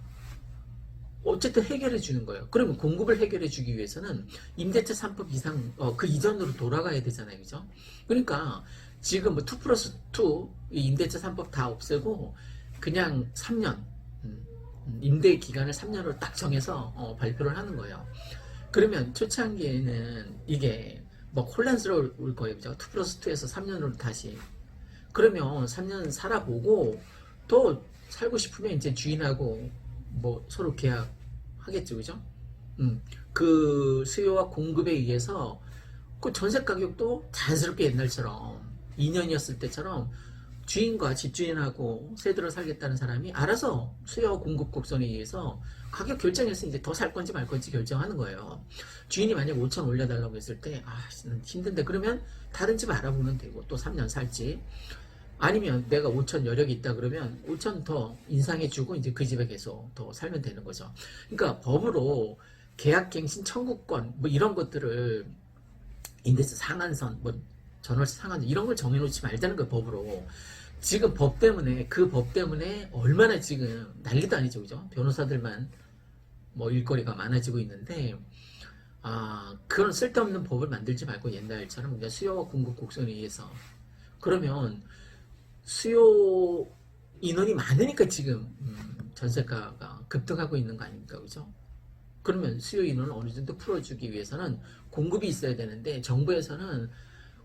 어쨌든 해결해 주는 거예요. 그러면 공급을 해결해 주기 위해서는 임대차 3법 이상 그 이전으로 돌아가야 되잖아요. 그죠? 그러니까 지금 2+2 임대차 3법 다 없애고 그냥 3년 임대 기간을 3년으로 딱 정해서 발표를 하는 거예요. 그러면 초창기에는 이게 혼란스러울 거예요. 그죠? 2+2에서 3년으로 다시. 그러면 3년 살아보고 또 살고 싶으면 이제 주인하고 서로 계약하겠죠. 그죠? 그 수요와 공급에 의해서 그 전세 가격도 자연스럽게 옛날처럼 2년이었을 때처럼 주인과 집주인하고 새 들어 살겠다는 사람이 알아서 수요와 공급 곡선에 의해서 가격 결정해서 이제 더 살 건지 말 건지 결정하는 거예요. 주인이 만약 5천 올려달라고 했을 때 힘든데, 그러면 다른 집 알아보면 되고 또 3년 살지, 아니면 내가 5천 여력이 있다 그러면 5천 더 인상해주고 이제 그 집에 계속 더 살면 되는 거죠. 그러니까 법으로 계약갱신 청구권 뭐 이런 것들을 임대차 상한선 뭐 전월세 상한선 이런 걸 정해놓지 말자는 거 법으로. 지금 법 때문에 그 법 때문에 얼마나 지금 난리도 아니죠, 그죠? 변호사들만 뭐 일거리가 많아지고 있는데 그런 쓸데없는 법을 만들지 말고 옛날처럼 그냥 수요와 공급 곡선에 의해서 그러면 수요 인원이 많으니까 지금 전세가가 급등하고 있는 거 아닙니까, 그죠? 그러면 수요 인원을 어느 정도 풀어주기 위해서는 공급이 있어야 되는데 정부에서는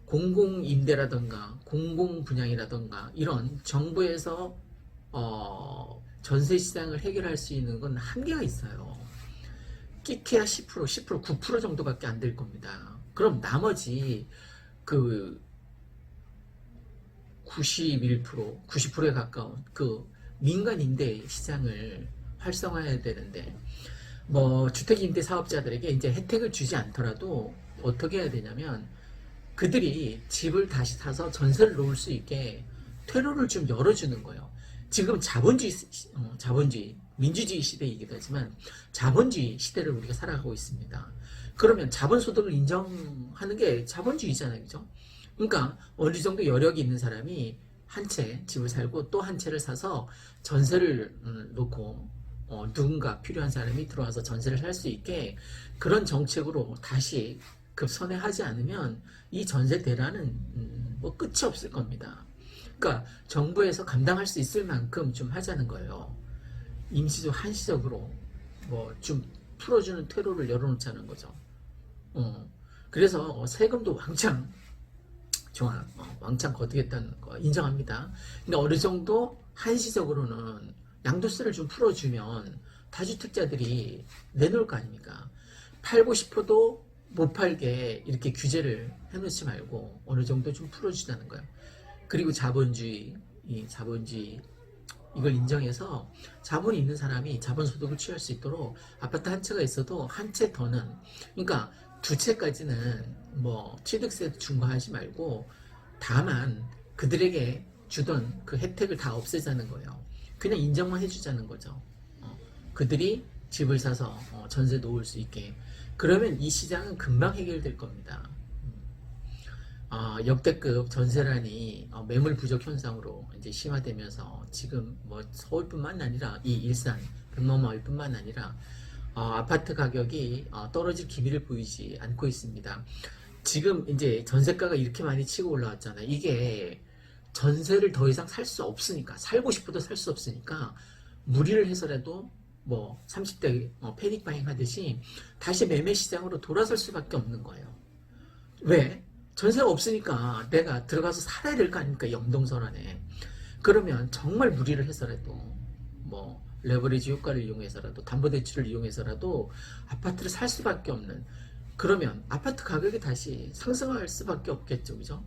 공공임대라든가 공공분양이라든가 이런 정부에서 전세 시장을 해결할 수 있는 건 한계가 있어요. 끼케야 10%, 10%, 9% 정도밖에 안 될 겁니다. 그럼 나머지 그 91%, 90%에 가까운 그 민간 임대 시장을 활성화해야 되는데 뭐 주택임대 사업자들에게 이제 혜택을 주지 않더라도 어떻게 해야 되냐면 그들이 집을 다시 사서 전세를 놓을 수 있게 퇴로를 좀 열어주는 거예요. 지금 자본주의, 민주주의 시대이기도 하지만 자본주의 시대를 우리가 살아가고 있습니다. 그러면 자본소득을 인정하는 게 자본주의잖아요, 그죠? 그러니까 어느 정도 여력이 있는 사람이 한 채 집을 살고 또 한 채를 사서 전세를 놓고 누군가 필요한 사람이 들어와서 전세를 살 수 있게 그런 정책으로 다시 급선회하지 않으면 이 전세 대란은 뭐 끝이 없을 겁니다. 그러니까 정부에서 감당할 수 있을 만큼 좀 하자는 거예요. 임시적 한시적으로 뭐 좀 풀어주는 퇴로를 열어놓자는 거죠. 그래서 세금도 왕창 왕창 거두겠다는 거 인정합니다. 근데 어느 정도 한시적으로는 양도세를 좀 풀어주면 다주택자들이 내놓을 거 아닙니까? 팔고 싶어도 못 팔게 이렇게 규제를 해놓지 말고 어느 정도 좀 풀어주자는 거예요. 그리고 자본주의 이걸 인정해서 자본이 있는 사람이 자본소득을 취할 수 있도록 아파트 한 채가 있어도 한 채 더는 그러니까 두 채까지는 뭐 취득세 중과하지 말고 다만 그들에게 주던 그 혜택을 다 없애자는 거예요. 그냥 인정만 해주자는 거죠. 그들이 집을 사서 전세 놓을 수 있게. 그러면 이 시장은 금방 해결될 겁니다. 역대급 전세난이 매물 부족 현상으로 이제 심화되면서 지금 뭐 서울뿐만 아니라 이 일산, 백마마을뿐만 아니라 아파트 가격이 떨어질 기미를 보이지 않고 있습니다. 지금 이제 전세가가 이렇게 많이 치고 올라왔잖아요. 이게 전세를 더 이상 살 수 없으니까 살고 싶어도 살 수 없으니까 무리를 해서라도 뭐 30대 패닉바잉 하듯이 다시 매매 시장으로 돌아설 수밖에 없는 거예요. 왜? 전세가 없으니까 내가 들어가서 살아야 될 거 아닙니까? 영동선 안에. 그러면 정말 무리를 해서라도 뭐 레버리지 효과를 이용해서라도 담보대출을 이용해서라도 아파트를 살 수밖에 없는 그러면 아파트 가격이 다시 상승할 수밖에 없겠죠. 그죠?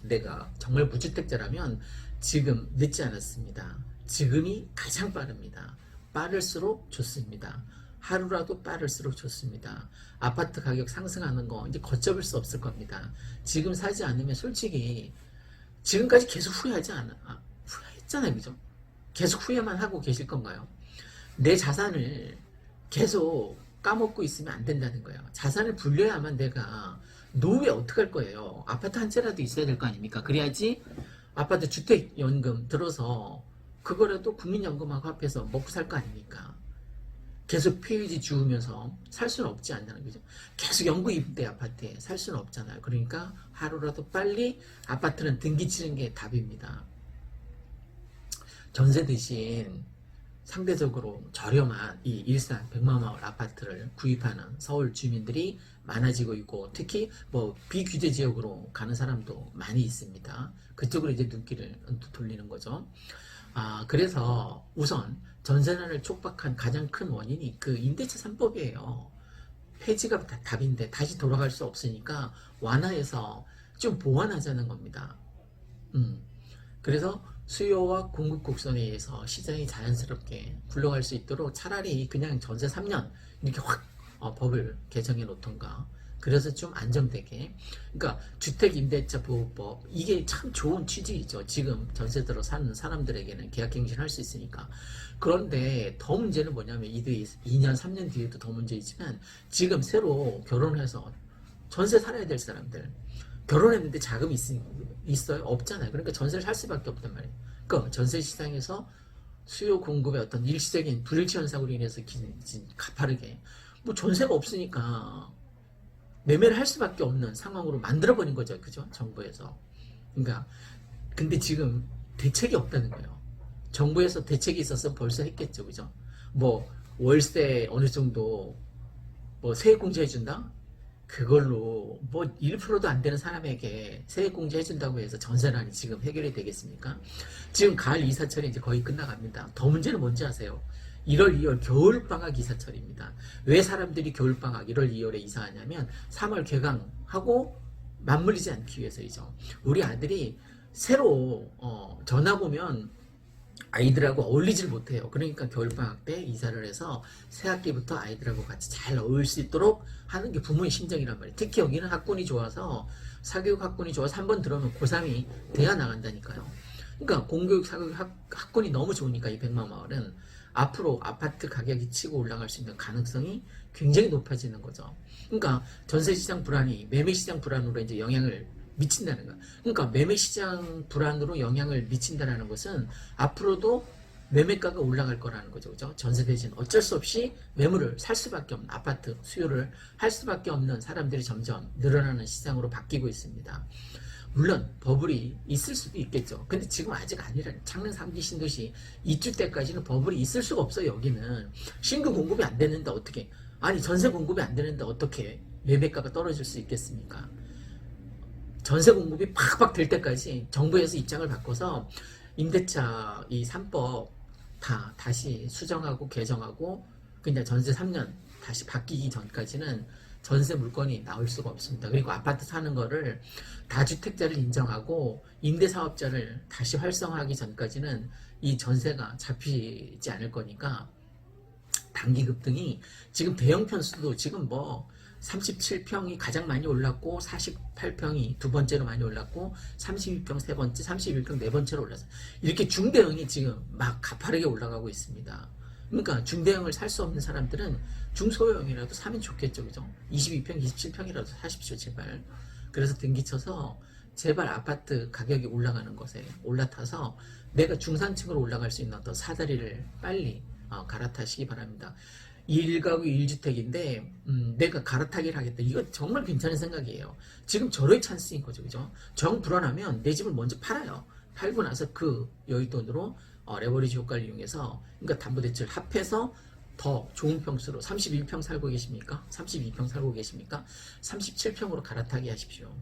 내가 정말 무주택자라면 지금 늦지 않았습니다. 지금이 가장 빠릅니다. 빠를수록 좋습니다. 하루라도 빠를수록 좋습니다. 아파트 가격 상승하는 거 이제 걷잡을 수 없을 겁니다. 지금 사지 않으면 솔직히 지금까지 계속 후회했잖아요. 그죠? 계속 후회만 하고 계실 건가요? 내 자산을 계속 까먹고 있으면 안 된다는 거예요. 자산을 불려야만 내가 노후에 어떡할 거예요. 아파트 한 채라도 있어야 될 거 아닙니까? 그래야지 아파트 주택연금 들어서 그거라도 국민연금하고 합해서 먹고 살 거 아닙니까? 계속 페이지 주우면서 살 수는 없지 않나요? 그죠? 계속 연구임대 아파트에 살 수는 없잖아요. 그러니까 하루라도 빨리 아파트는 등기 치는 게 답입니다. 전세 대신 상대적으로 저렴한 이 일산 백마마을 아파트를 구입하는 서울 주민들이 많아지고 있고 특히 뭐 비규제 지역으로 가는 사람도 많이 있습니다. 그쪽으로 이제 눈길을 돌리는 거죠. 그래서 우선 전세난을 촉박한 가장 큰 원인이 그 임대차 3법이에요. 폐지가 답인데 다시 돌아갈 수 없으니까 완화해서 좀 보완하자는 겁니다. 그래서 수요와 공급 곡선에 의해서 시장이 자연스럽게 굴러갈 수 있도록 차라리 그냥 전세 3년 이렇게 확 법을 개정해 놓던가 그래서 좀 안정되게. 그러니까 주택임대차 보호법 이게 참 좋은 취지이죠. 지금 전세 들어 사는 사람들에게는 계약갱신할 수 있으니까. 그런데 더 문제는 뭐냐면 이게 2년 3년 뒤에도 더 문제이지만 지금 새로 결혼해서 전세 살아야 될 사람들 결혼했는데 자금이 있어요? 없잖아요. 그러니까 전세를 살 수밖에 없단 말이에요. 그러니까 전세 시장에서 수요 공급의 어떤 일시적인 불일치 현상으로 인해서 가파르게 뭐 전세가 없으니까 매매를 할 수밖에 없는 상황으로 만들어버린 거죠. 그죠? 정부에서. 그러니까 근데 지금 대책이 없다는 거예요. 정부에서 대책이 있어서 벌써 했겠죠. 그죠? 뭐 월세 어느 정도 뭐 세액공제 해준다? 그걸로 뭐 1%도 안 되는 사람에게 세액공제 해준다고 해서 전세난이 지금 해결이 되겠습니까? 지금 가을 이사철이 이제 거의 끝나갑니다. 더 문제는 뭔지 아세요? 1월, 2월 겨울방학 이사철입니다. 왜 사람들이 겨울방학 1월, 2월에 이사하냐면 3월 개강하고 맞물리지 않기 위해서이죠. 우리 아들이 새로 전화 보면 아이들하고 어울리질 못해요. 그러니까 겨울방학 때 이사를 해서 새학기부터 아이들하고 같이 잘 어울릴 수 있도록 하는 게 부모의 심정이란 말이에요. 특히 여기는 학군이 좋아서 사교육 학군이 좋아서 한 번 들어오면 고3이 돼야 나간다니까요. 그러니까 공교육 사교육 학군이 너무 좋으니까 이 백마마을은 앞으로 아파트 가격이 치고 올라갈 수 있는 가능성이 굉장히 높아지는 거죠. 그러니까 전세시장 불안이 매매시장 불안으로 이제 영향을 미친다는 거야. 그러니까 매매시장 불안으로 영향을 미친다는 것은 앞으로도 매매가가 올라갈 거라는 거죠. 그죠? 전세 대신 어쩔 수 없이 매물을 살 수밖에 없는 아파트 수요를 할 수밖에 없는 사람들이 점점 늘어나는 시장으로 바뀌고 있습니다. 물론 버블이 있을 수도 있겠죠. 근데 지금 아직 아니라 창릉 3기 신도시 입주 때까지는 버블이 있을 수가 없어요. 여기는 신규 공급이 안 되는데 어떻게 아니 전세 공급이 안 되는데 어떻게 매매가가 떨어질 수 있겠습니까? 전세 공급이 팍팍 될 때까지 정부에서 입장을 바꿔서 임대차 이 3법 다시 수정하고 개정하고 그냥 전세 3년 다시 바뀌기 전까지는 전세 물건이 나올 수가 없습니다. 그리고 아파트 사는 거를 다주택자를 인정하고 임대사업자를 다시 활성화하기 전까지는 이 전세가 잡히지 않을 거니까 단기 급등이 지금 대형 편수도 지금 뭐 37평이 가장 많이 올랐고 48평이 두 번째로 많이 올랐고 32평 세 번째, 31평 네 번째로 올랐어요. 이렇게 중대형이 지금 막 가파르게 올라가고 있습니다. 그러니까 중대형을 살 수 없는 사람들은 중소형이라도 사면 좋겠죠. 그죠? 22평, 27평이라도 사십시오. 제발. 그래서 등기쳐서 제발 아파트 가격이 올라가는 것에 올라타서 내가 중산층으로 올라갈 수 있는 어떤 사다리를 빨리 갈아타시기 바랍니다. 1가구 1주택인데 내가 갈아타기를 하겠다. 이거 정말 괜찮은 생각이에요. 지금 절호의 찬스인 거죠. 그죠? 정 불안하면 내 집을 먼저 팔아요. 팔고 나서 그 여윳돈으로 레버리지 효과를 이용해서 그러니까 담보대출 합해서 더 좋은 평수로 31평 살고 계십니까? 32평 살고 계십니까? 37평으로 갈아타기 하십시오.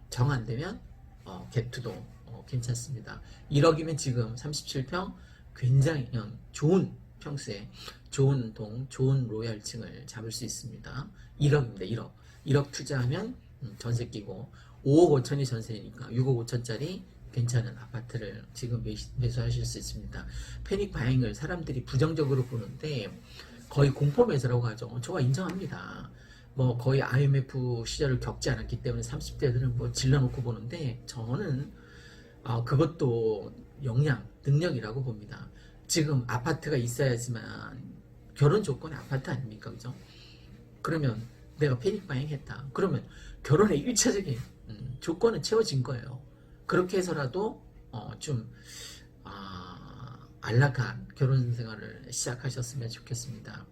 정 안 되면 갭투도 괜찮습니다. 1억이면 지금 37평 굉장히 좋은 평수에 좋은 동, 좋은 로얄층을 잡을 수 있습니다. 1억입니다. 1억 투자하면 전세 끼고 5억 5천이 전세니까 6억 5천짜리 괜찮은 아파트를 지금 매수하실 수 있습니다. 패닉 바잉을 사람들이 부정적으로 보는데 거의 공포 매수라고 하죠. 저가 인정합니다. 뭐 거의 IMF 시절을 겪지 않았기 때문에 30대들은 뭐 질러놓고 보는데 저는 그것도 역량, 능력이라고 봅니다. 지금 아파트가 있어야지만 결혼 조건이 아파트 아닙니까? 그죠? 그러면 내가 패닉 바잉 했다. 그러면 결혼의 1차적인 조건은 채워진 거예요. 그렇게 해서라도 좀 안락한 결혼 생활을 시작하셨으면 좋겠습니다.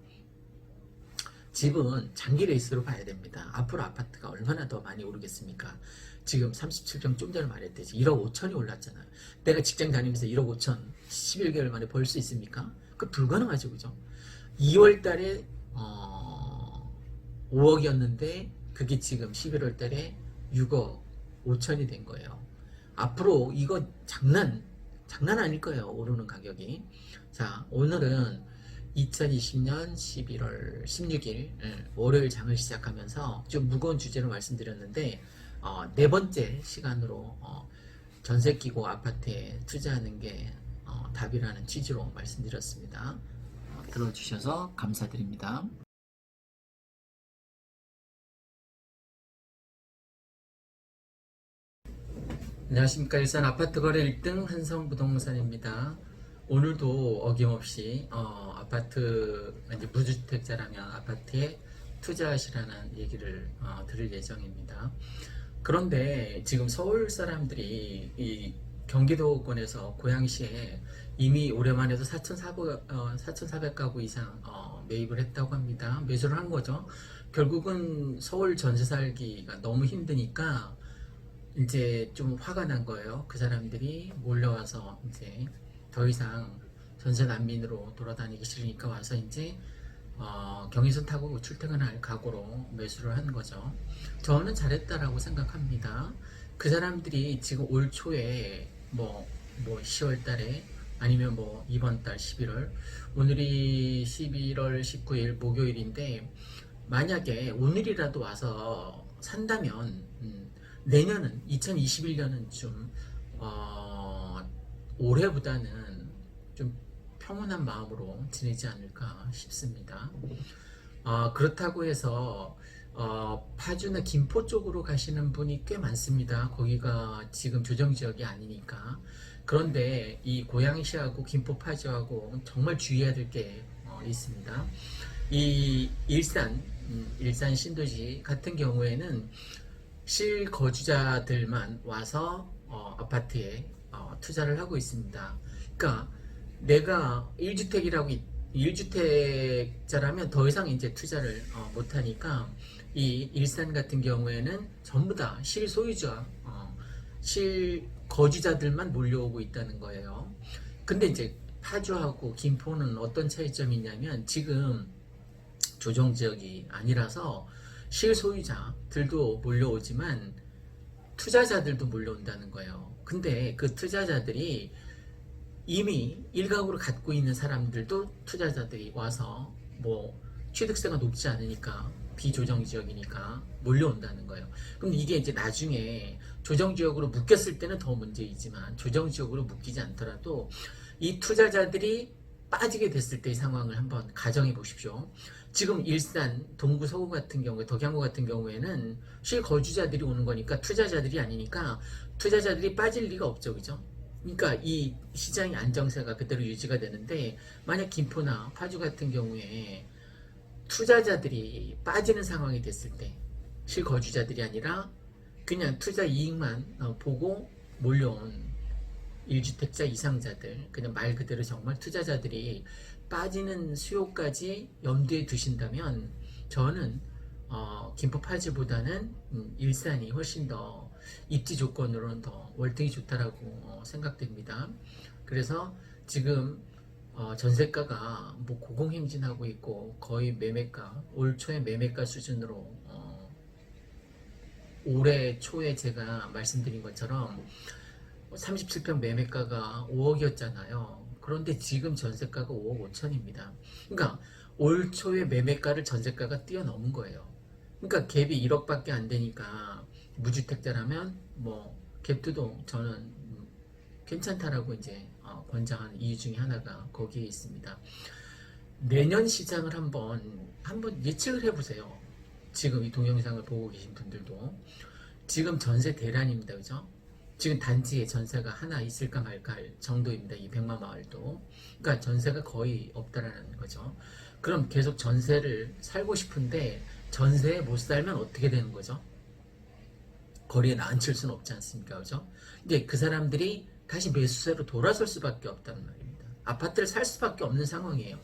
집은 장기 레이스로 봐야 됩니다. 앞으로 아파트가 얼마나 더 많이 오르겠습니까? 지금 37평 좀 전에 말했듯이 1억 5천이 올랐잖아요. 내가 직장 다니면서 1억 5천 11개월 만에 벌 수 있습니까? 그 불가능하죠. 그죠? 2월 달에 5억이었는데 그게 지금 11월 달에 6억 5천이 된 거예요. 앞으로 이거 장난 아닐 거예요. 오르는 가격이. 자, 오늘은 2020년 11월 16일 월요일 장을 시작하면서 좀 무거운 주제로 말씀드렸는데 네 번째 시간으로 전세 끼고 아파트에 투자하는 게 답이라는 취지로 말씀드렸습니다. 들어주셔서 감사드립니다. 안녕하십니까. 일산 아파트 거래 1등 한성부동산입니다. 오늘도 어김없이 아파트 이제 무주택자라면 아파트에 투자하시라는 얘기를 드릴 예정입니다. 그런데 지금 서울 사람들이 이 경기도권에서 고양시에 이미 올해만 해도 4,400가구 이상 매입을 했다고 합니다. 매수를 한 거죠. 결국은 서울 전세 살기가 너무 힘드니까 이제 좀 화가 난 거예요. 그 사람들이 몰려와서 이제 더 이상 전세 난민으로 돌아다니기 싫으니까 와서 이제 경의선 타고 출퇴근할 각오로 매수를 한 거죠. 저는 잘했다라고 생각합니다. 그 사람들이 지금 올 초에 뭐 10월 달에 아니면 뭐 이번 달 11월, 오늘이 11월 19일 목요일인데 만약에 오늘이라도 와서 산다면 내년은 2021년은 좀 올해보다는 좀 평온한 마음으로 지내지 않을까 싶습니다. 그렇다고 해서 파주나 김포 쪽으로 가시는 분이 꽤 많습니다. 거기가 지금 조정지역이 아니니까. 그런데 이 고양시하고 김포, 파주하고 정말 주의해야 될 게 있습니다. 이 일산 신도시 같은 경우에는 실거주자들만 와서 아파트에 투자를 하고 있습니다. 그러니까 내가 1주택자라면 더 이상 이제 투자를 못하니까 이 일산 같은 경우에는 전부 다 실소유자, 실거주자들만 몰려오고 있다는 거예요. 근데 이제 파주하고 김포는 어떤 차이점이 있냐면 지금 조정지역이 아니라서 실소유자들도 몰려오지만 투자자들도 몰려온다는 거예요. 근데 그 투자자들이 이미 일가구를 갖고 있는 사람들도 투자자들이 와서 뭐 취득세가 높지 않으니까 비조정지역이니까 몰려온다는 거예요. 그럼 이게 이제 나중에 조정지역으로 묶였을 때는 더 문제이지만 조정지역으로 묶이지 않더라도 이 투자자들이 빠지게 됐을 때의 상황을 한번 가정해 보십시오. 지금 일산, 동구, 서구 같은 경우에, 덕양구 같은 경우에는 실거주자들이 오는 거니까 투자자들이 아니니까 투자자들이 빠질 리가 없죠. 그죠? 그러니까 이 시장의 안정세가 그대로 유지가 되는데 만약 김포나 파주 같은 경우에 투자자들이 빠지는 상황이 됐을 때 실거주자들이 아니라 그냥 투자 이익만 보고 몰려온 1주택자 이상자들, 그냥 말 그대로 정말 투자자들이 빠지는 수요까지 염두에 두신다면 저는 김포 파주보다는 일산이 훨씬 더 입지 조건으로는 더 월등히 좋다라고 생각됩니다. 그래서 지금 전세가가 뭐 고공행진하고 있고 거의 매매가 올 초에 매매가 수준으로 올해 초에 제가 말씀드린 것처럼 37평 매매가가 5억이었잖아요. 그런데 지금 전세가가 5억 5천입니다. 그러니까 올 초에 매매가를 전세가가 뛰어넘은 거예요. 그러니까 갭이 1억밖에 안 되니까 무주택자라면 뭐 갭투도 저는 괜찮다라고 이제 권장하는 이유 중에 하나가 거기에 있습니다. 내년 시장을 한번 예측을 해보세요. 지금 이 동영상을 보고 계신 분들도 지금 전세 대란입니다. 그죠? 지금 단지에 전세가 하나 있을까 말까 할 정도입니다. 이 백마마을도. 그러니까 전세가 거의 없다라는 거죠. 그럼 계속 전세를 살고 싶은데 전세에 못 살면 어떻게 되는 거죠? 거리에 나앉힐 수는 없지 않습니까? 그죠? 근데 그 사람들이 다시 매수세로 돌아설 수밖에 없다는 말입니다. 아파트를 살 수밖에 없는 상황이에요.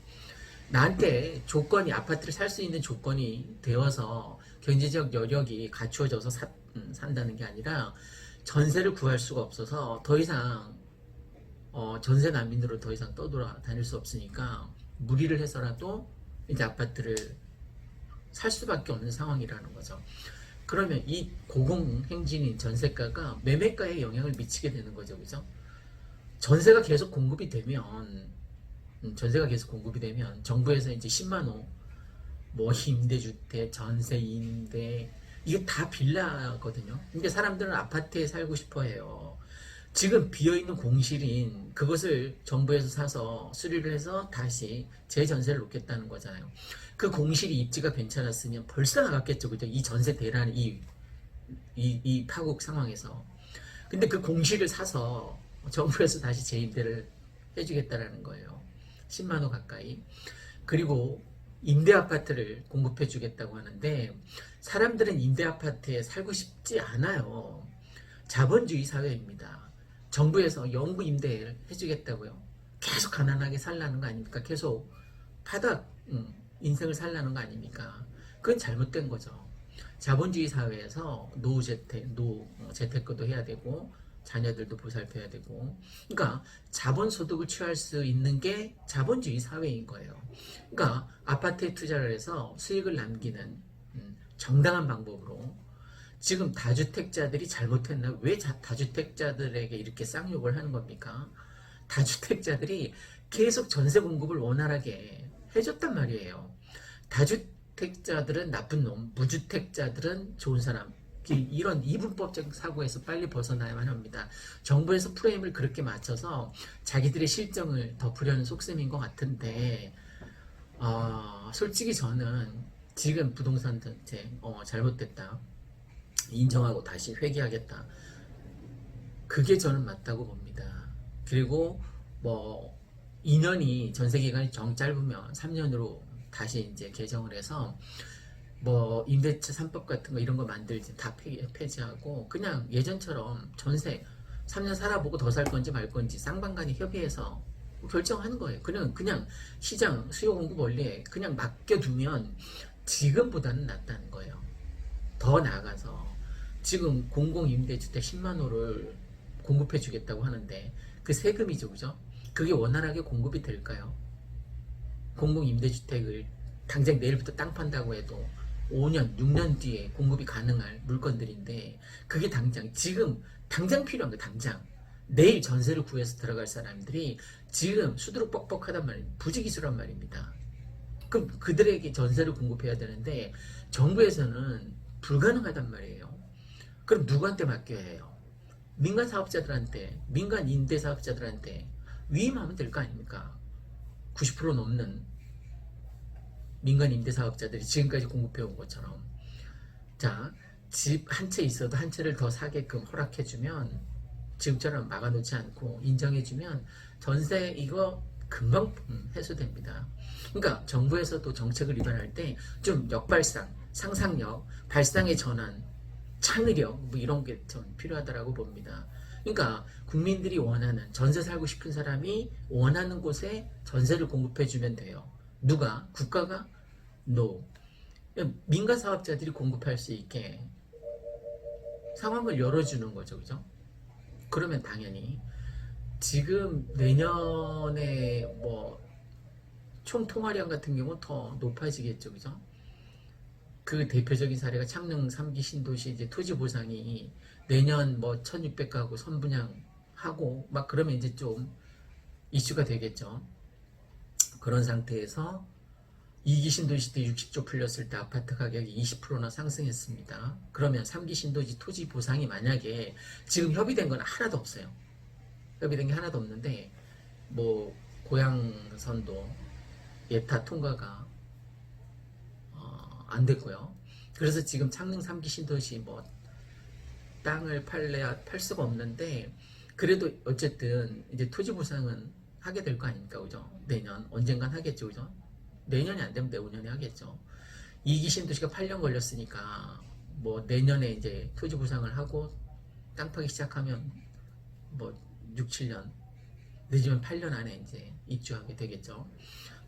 나한테 조건이 아파트를 살 수 있는 조건이 되어서 경제적 여력이 갖추어져서 산다는 게 아니라 전세를 구할 수가 없어서 더 이상 전세 난민으로 더 이상 떠돌아다닐 수 없으니까 무리를 해서라도 이제 아파트를 살 수밖에 없는 상황이라는 거죠. 그러면 이 고공행진인 전세가가 매매가에 영향을 미치게 되는 거죠. 그죠? 전세가 계속 공급이 되면 정부에서 이제 10만호 뭐 임대주택, 전세, 임대 이게 다 빌라거든요. 근데 사람들은 아파트에 살고 싶어 해요. 지금 비어있는 공실인 그것을 정부에서 사서 수리를 해서 다시 재전세를 놓겠다는 거잖아요. 그 공실이 입지가 괜찮았으면 벌써 나갔겠죠. 그죠? 이 전세 대란, 이 파국 상황에서. 근데 그 공시를 사서 정부에서 다시 재임대를 해주겠다라는 거예요. 10만 호 가까이. 그리고 임대 아파트를 공급해 주겠다고 하는데 사람들은 임대 아파트에 살고 싶지 않아요. 자본주의 사회입니다. 정부에서 영구 임대를 해주겠다고요. 계속 가난하게 살라는 거 아닙니까? 계속 바닥 인생을 살라는 거 아닙니까? 그건 잘못된 거죠. 자본주의 사회에서 노재택도 해야 되고 자녀들도 보살펴야 되고, 그러니까 자본소득을 취할 수 있는 게 자본주의 사회인 거예요. 그러니까 아파트에 투자를 해서 수익을 남기는 정당한 방법으로. 지금 다주택자들이 잘못했나? 왜 다주택자들에게 이렇게 쌍욕을 하는 겁니까? 다주택자들이 계속 전세 공급을 원활하게 해줬단 말이에요. 다주택자들은 나쁜 놈, 무주택자들은 좋은 사람. 이런 이분법적 사고에서 빨리 벗어나야만 합니다. 정부에서 프레임을 그렇게 맞춰서 자기들의 실정을 덮으려는 속셈인 것 같은데, 솔직히 저는 지금 부동산 정책 잘못됐다, 인정하고 다시 회귀하겠다, 그게 저는 맞다고 봅니다. 그리고 뭐 2년이 전세기간이 정 짧으면 3년으로 다시 이제 개정을 해서 뭐 임대차 3법 같은 거 이런 거 만들지 다 폐지하고 그냥 예전처럼 전세 3년 살아보고 더 살 건지 말 건지 쌍방간이 협의해서 결정하는 거예요. 그냥 시장 수요 공급 원리에 그냥 맡겨두면 지금보다는 낫다는 거예요. 더 나아가서 지금 공공임대주택 10만 호를 공급해 주겠다고 하는데 그 세금이죠, 그죠? 그게 원활하게 공급이 될까요? 공공임대주택을 당장 내일부터 땅 판다고 해도 5년, 6년 뒤에 공급이 가능할 물건들인데 그게 지금 당장 필요한 거 당장. 내일 전세를 구해서 들어갈 사람들이 지금 수두룩 뻑뻑하단 말이에요. 부지기수란 말입니다. 그럼 그들에게 전세를 공급해야 되는데 정부에서는 불가능하단 말이에요. 그럼 누구한테 맡겨야 해요? 민간 사업자들한테, 민간 임대 사업자들한테 위임하면 될 거 아닙니까? 90% 넘는 민간 임대 사업자들이 지금까지 공급해온 것처럼. 자, 집 한 채 있어도 한 채를 더 사게끔 허락해주면, 지금처럼 막아놓지 않고 인정해주면 전세 이거 금방 해소됩니다. 그러니까 정부에서도 정책을 위반할 때 좀 역발상, 상상력, 발상의 전환, 창의력 뭐 이런 게 좀 필요하다라고 봅니다. 그러니까 국민들이 원하는, 전세 살고 싶은 사람이 원하는 곳에 전세를 공급해주면 돼요. 누가? 국가가? No. 민간 사업자들이 공급할 수 있게 상황을 열어주는 거죠, 그죠? 그러면 당연히 지금 내년에 뭐 총 통화량 같은 경우 더 높아지겠죠, 그죠? 그 대표적인 사례가 창릉 3기 신도시 이제 토지 보상이 내년 뭐 1600가구 선분양하고 막 그러면 이제 좀 이슈가 되겠죠. 그런 상태에서 2기 신도시 때 60조 풀렸을 때 아파트 가격이 20%나 상승했습니다. 그러면 3기 신도시 토지 보상이 만약에 지금 협의된 건 하나도 없어요. 협의된 게 하나도 없는데 뭐 고양선도 예타 통과가 안 됐고요. 그래서 지금 창릉 3기 신도시 뭐 땅을 팔 수가 없는데 그래도 어쨌든 이제 토지 보상은 하게 될 거 아닙니까, 그죠? 내년 언젠간 하겠죠, 그죠? 내년이 안 되면 내후년에 하겠죠. 2기 신도시가 8년 걸렸으니까 뭐 내년에 이제 토지 보상을 하고 땅 파기 시작하면 뭐 6, 7년 늦으면 8년 안에 이제 입주하게 되겠죠.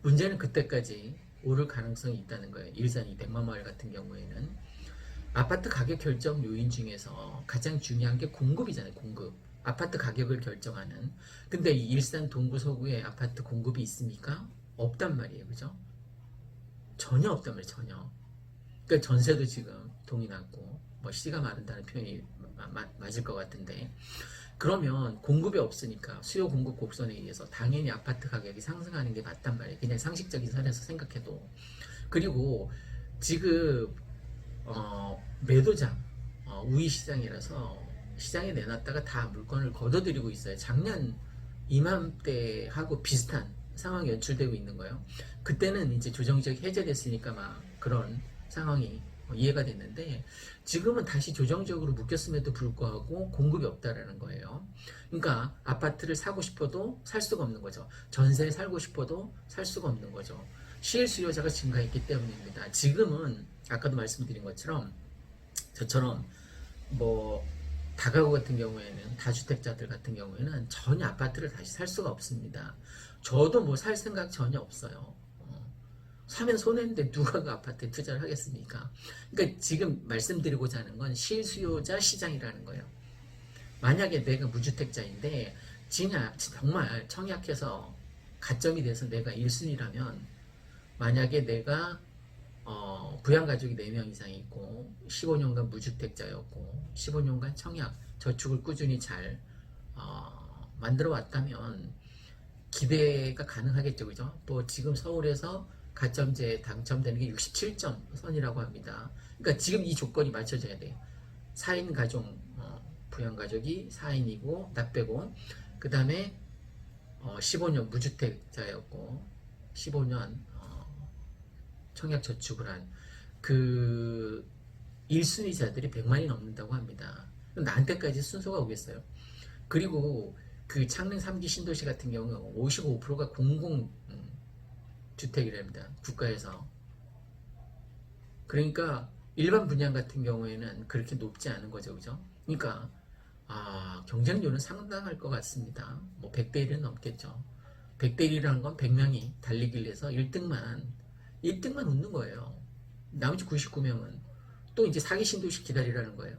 문제는 그때까지 오를 가능성이 있다는 거예요. 일산 200만 마을 같은 경우에는 아파트 가격 결정 요인 중에서 가장 중요한 게 공급이잖아요. 공급. 아파트 가격을 결정하는. 근데 이 일산 동구 서구에 아파트 공급이 있습니까? 없단 말이에요. 그죠? 전혀 없단 말이에요. 전혀. 그러니까 전세도 지금 동이 났고 뭐 씨가 마른다는 표현이 맞을 것 같은데, 그러면 공급이 없으니까 수요 공급 곡선에 의해서 당연히 아파트 가격이 상승하는 게 맞단 말이에요. 그냥 상식적인 선에서 생각해도. 그리고 지금 매도장 우위 시장이라서 시장에 내놨다가 다 물건을 걷어들이고 있어요. 작년 이맘때하고 비슷한 상황이 연출되고 있는 거예요. 그때는 이제 조정지역이 해제됐으니까 막 그런 상황이 이해가 됐는데 지금은 다시 조정적으로 묶였음에도 불구하고 공급이 없다라는 거예요. 그러니까 아파트를 사고 싶어도 살 수가 없는 거죠. 전세에 살고 싶어도 살 수가 없는 거죠. 시일 수요자가 증가했기 때문입니다. 지금은 아까도 말씀드린 것처럼 저처럼 뭐 다가구 같은 경우에는 다주택자들 같은 경우에는 전혀 아파트를 다시 살 수가 없습니다. 저도 뭐 살 생각 전혀 없어요. 사면 손해인데 누가 그 아파트에 투자를 하겠습니까? 그러니까 지금 말씀드리고자 하는 건 실수요자 시장이라는 거예요. 만약에 내가 무주택자인데 정말 청약해서 가점이 돼서 내가 1순위라면 만약에 내가 부양가족이 4명 이상 있고 15년간 무주택자였고 15년간 청약 저축을 꾸준히 잘 만들어 왔다면 기대가 가능하겠죠. 그죠? 또 지금 서울에서 가점제에 당첨되는 게 67점 선이라고 합니다. 그러니까 지금 이 조건이 맞춰져야 돼요. 4인 가족, 부양가족이 4인이고 나 빼고 그 다음에 15년 무주택자였고 15년 청약 저축을 한 그 1순위자들이 100만이 넘는다고 합니다. 나한테까지 순서가 오겠어요. 그리고 그 창릉 3기 신도시 같은 경우는 55%가 공공주택이랍니다. 국가에서. 그러니까 일반 분양 같은 경우에는 그렇게 높지 않은 거죠. 그죠? 그러니까 경쟁률은 상당할 것 같습니다. 뭐 100대 1은 넘겠죠. 100대 1이라는 건 100명이 달리기를 해서 1등만 웃는 거예요. 나머지 99명은 또 이제 사기 신도시 기다리라는 거예요.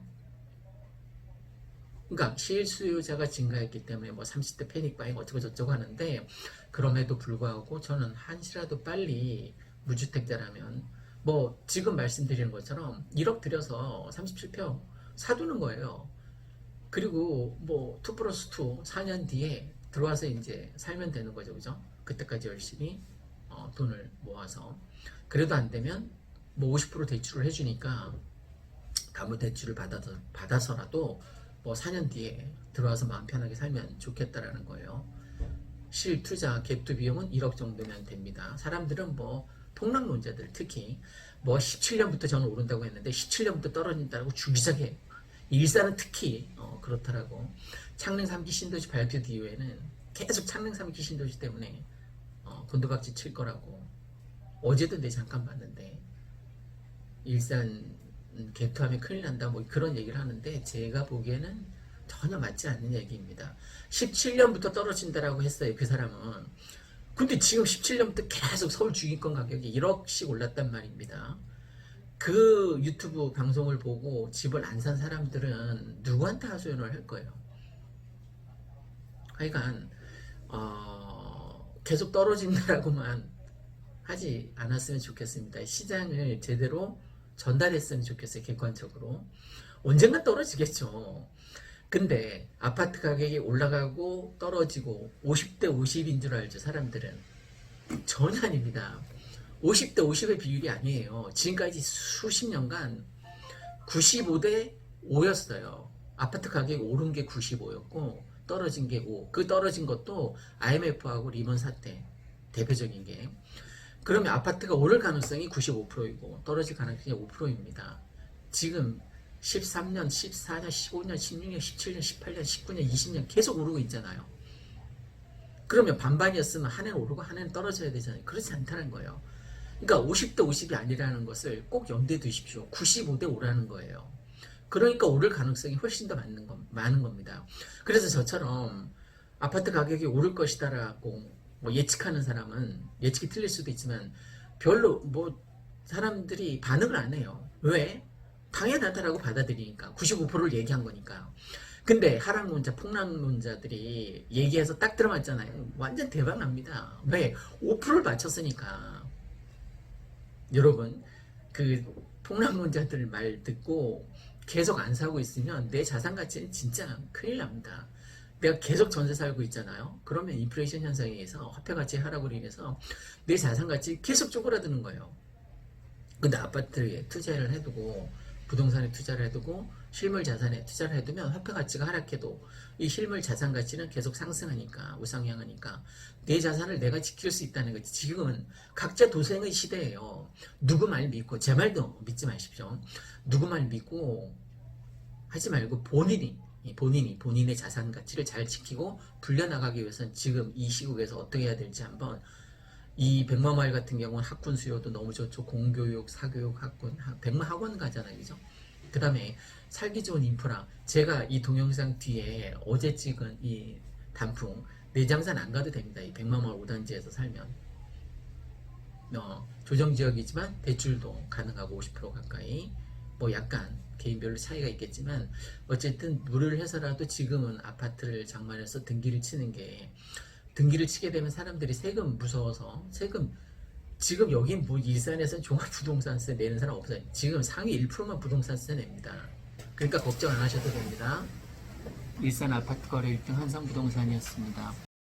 그러니까 실수요자가 증가했기 때문에 뭐 30대 패닉바잉 어쩌고 저쩌고 하는데 그럼에도 불구하고 저는 한시라도 빨리 무주택자라면 뭐 지금 말씀드리는 것처럼 1억 들여서 37평 사두는 거예요. 그리고 뭐 2+2 4년 뒤에 들어와서 이제 살면 되는 거죠. 그죠? 그때까지 열심히 돈을 모아서 그래도 안 되면 뭐 50% 대출을 해주니까 담보대출을 받아서라도 뭐 4년 뒤에 들어와서 마음 편하게 살면 좋겠다라는 거예요. 실투자 갭투 비용은 1억 정도면 됩니다. 사람들은 뭐 폭락론자들 특히 뭐 17년부터 저는 오른다고 했는데 17년부터 떨어진다고 주기자게 일산은 특히 그렇더라고. 창릉 3기 신도시 발표 이후에는 계속 창릉 3기 신도시 때문에 곤두박질 칠 거라고. 어제도 내 잠깐 봤는데 일산 개투하면 큰일 난다 뭐 그런 얘기를 하는데 제가 보기에는 전혀 맞지 않는 얘기입니다. 17년부터 떨어진다라고 했어요. 그 사람은. 근데 지금 17년부터 계속 서울 중위권 가격이 1억씩 올랐단 말입니다. 그 유튜브 방송을 보고 집을 안 산 사람들은 누구한테 하소연을 할 거예요. 하여간 계속 떨어진다라고만 하지 않았으면 좋겠습니다. 시장을 제대로 전달했으면 좋겠어요. 객관적으로. 언젠가 떨어지겠죠. 근데 아파트 가격이 올라가고 떨어지고 50대 50인 줄 알죠. 사람들은. 전혀 아닙니다. 50대 50의 비율이 아니에요. 지금까지 수십 년간 95대 5였어요. 아파트 가격이 오른 게 95였고 떨어진 게 5. 그 떨어진 것도 IMF하고 리먼 사태 대표적인 게. 그러면 아파트가 오를 가능성이 95%이고 떨어질 가능성이 5%입니다. 지금 13년, 14년, 15년, 16년, 17년, 18년, 19년, 20년 계속 오르고 있잖아요. 그러면 반반이었으면 한 해는 오르고 한 해는 떨어져야 되잖아요. 그렇지 않다는 거예요. 그러니까 50대 50이 아니라는 것을 꼭 염두에 두십시오. 95대 5라는 거예요. 그러니까 오를 가능성이 훨씬 더 많은 겁니다. 그래서 저처럼 아파트 가격이 오를 것이다라고 뭐 예측하는 사람은 예측이 틀릴 수도 있지만 별로 뭐 사람들이 반응을 안 해요. 왜? 당연하다라고 받아들이니까 95%를 얘기한 거니까. 근데 하락론자, 폭락론자들이 얘기해서 딱 들어맞잖아요. 완전 대박 납니다. 왜? 5%를 맞췄으니까. 여러분, 그 폭락론자들 말 듣고 계속 안 사고 있으면 내 자산 가치는 진짜 큰일 납니다. 내가 계속 전세 살고 있잖아요. 그러면 인플레이션 현상에 의해서 화폐 가치 하락으로 인해서 내 자산 가치 계속 쪼그라드는 거예요. 근데 아파트에 투자를 해두고 부동산에 투자를 해두고 실물 자산에 투자를 해두면 화폐 가치가 하락해도 이 실물 자산 가치는 계속 상승하니까 우상향하니까 내 자산을 내가 지킬 수 있다는 거지. 지금은 각자 도생의 시대예요. 누구 말 믿고 제 말도 믿지 마십시오. 누구 말 믿고 하지 말고 본인의 자산 가치를 잘 지키고 불려나가기 위해서는 지금 이 시국에서 어떻게 해야 될지 한번 이 백마마을 같은 경우는 학군 수요도 너무 좋죠. 공교육, 사교육, 학군, 백마학원 가잖아요. 그죠? 그 다음에 살기 좋은 인프라. 제가 이 동영상 뒤에 어제 찍은 이 단풍 내장산 안 가도 됩니다. 이 백마마을 5단지에서 살면 조정지역이지만 대출도 가능하고 50% 가까이 뭐 약간 개인별로 차이가 있겠지만 어쨌든 무료를 해서라도 지금은 아파트를 장만해서 등기를 치는 게 등기를 치게 되면 사람들이 세금 무서워서 지금 여기 뭐 일산에서는 종합부동산세 내는 사람 없어요. 지금 상위 1%만 부동산세 냅니다. 그러니까 걱정 안 하셔도 됩니다. 일산 아파트 거래 1등 한성부동산이었습니다.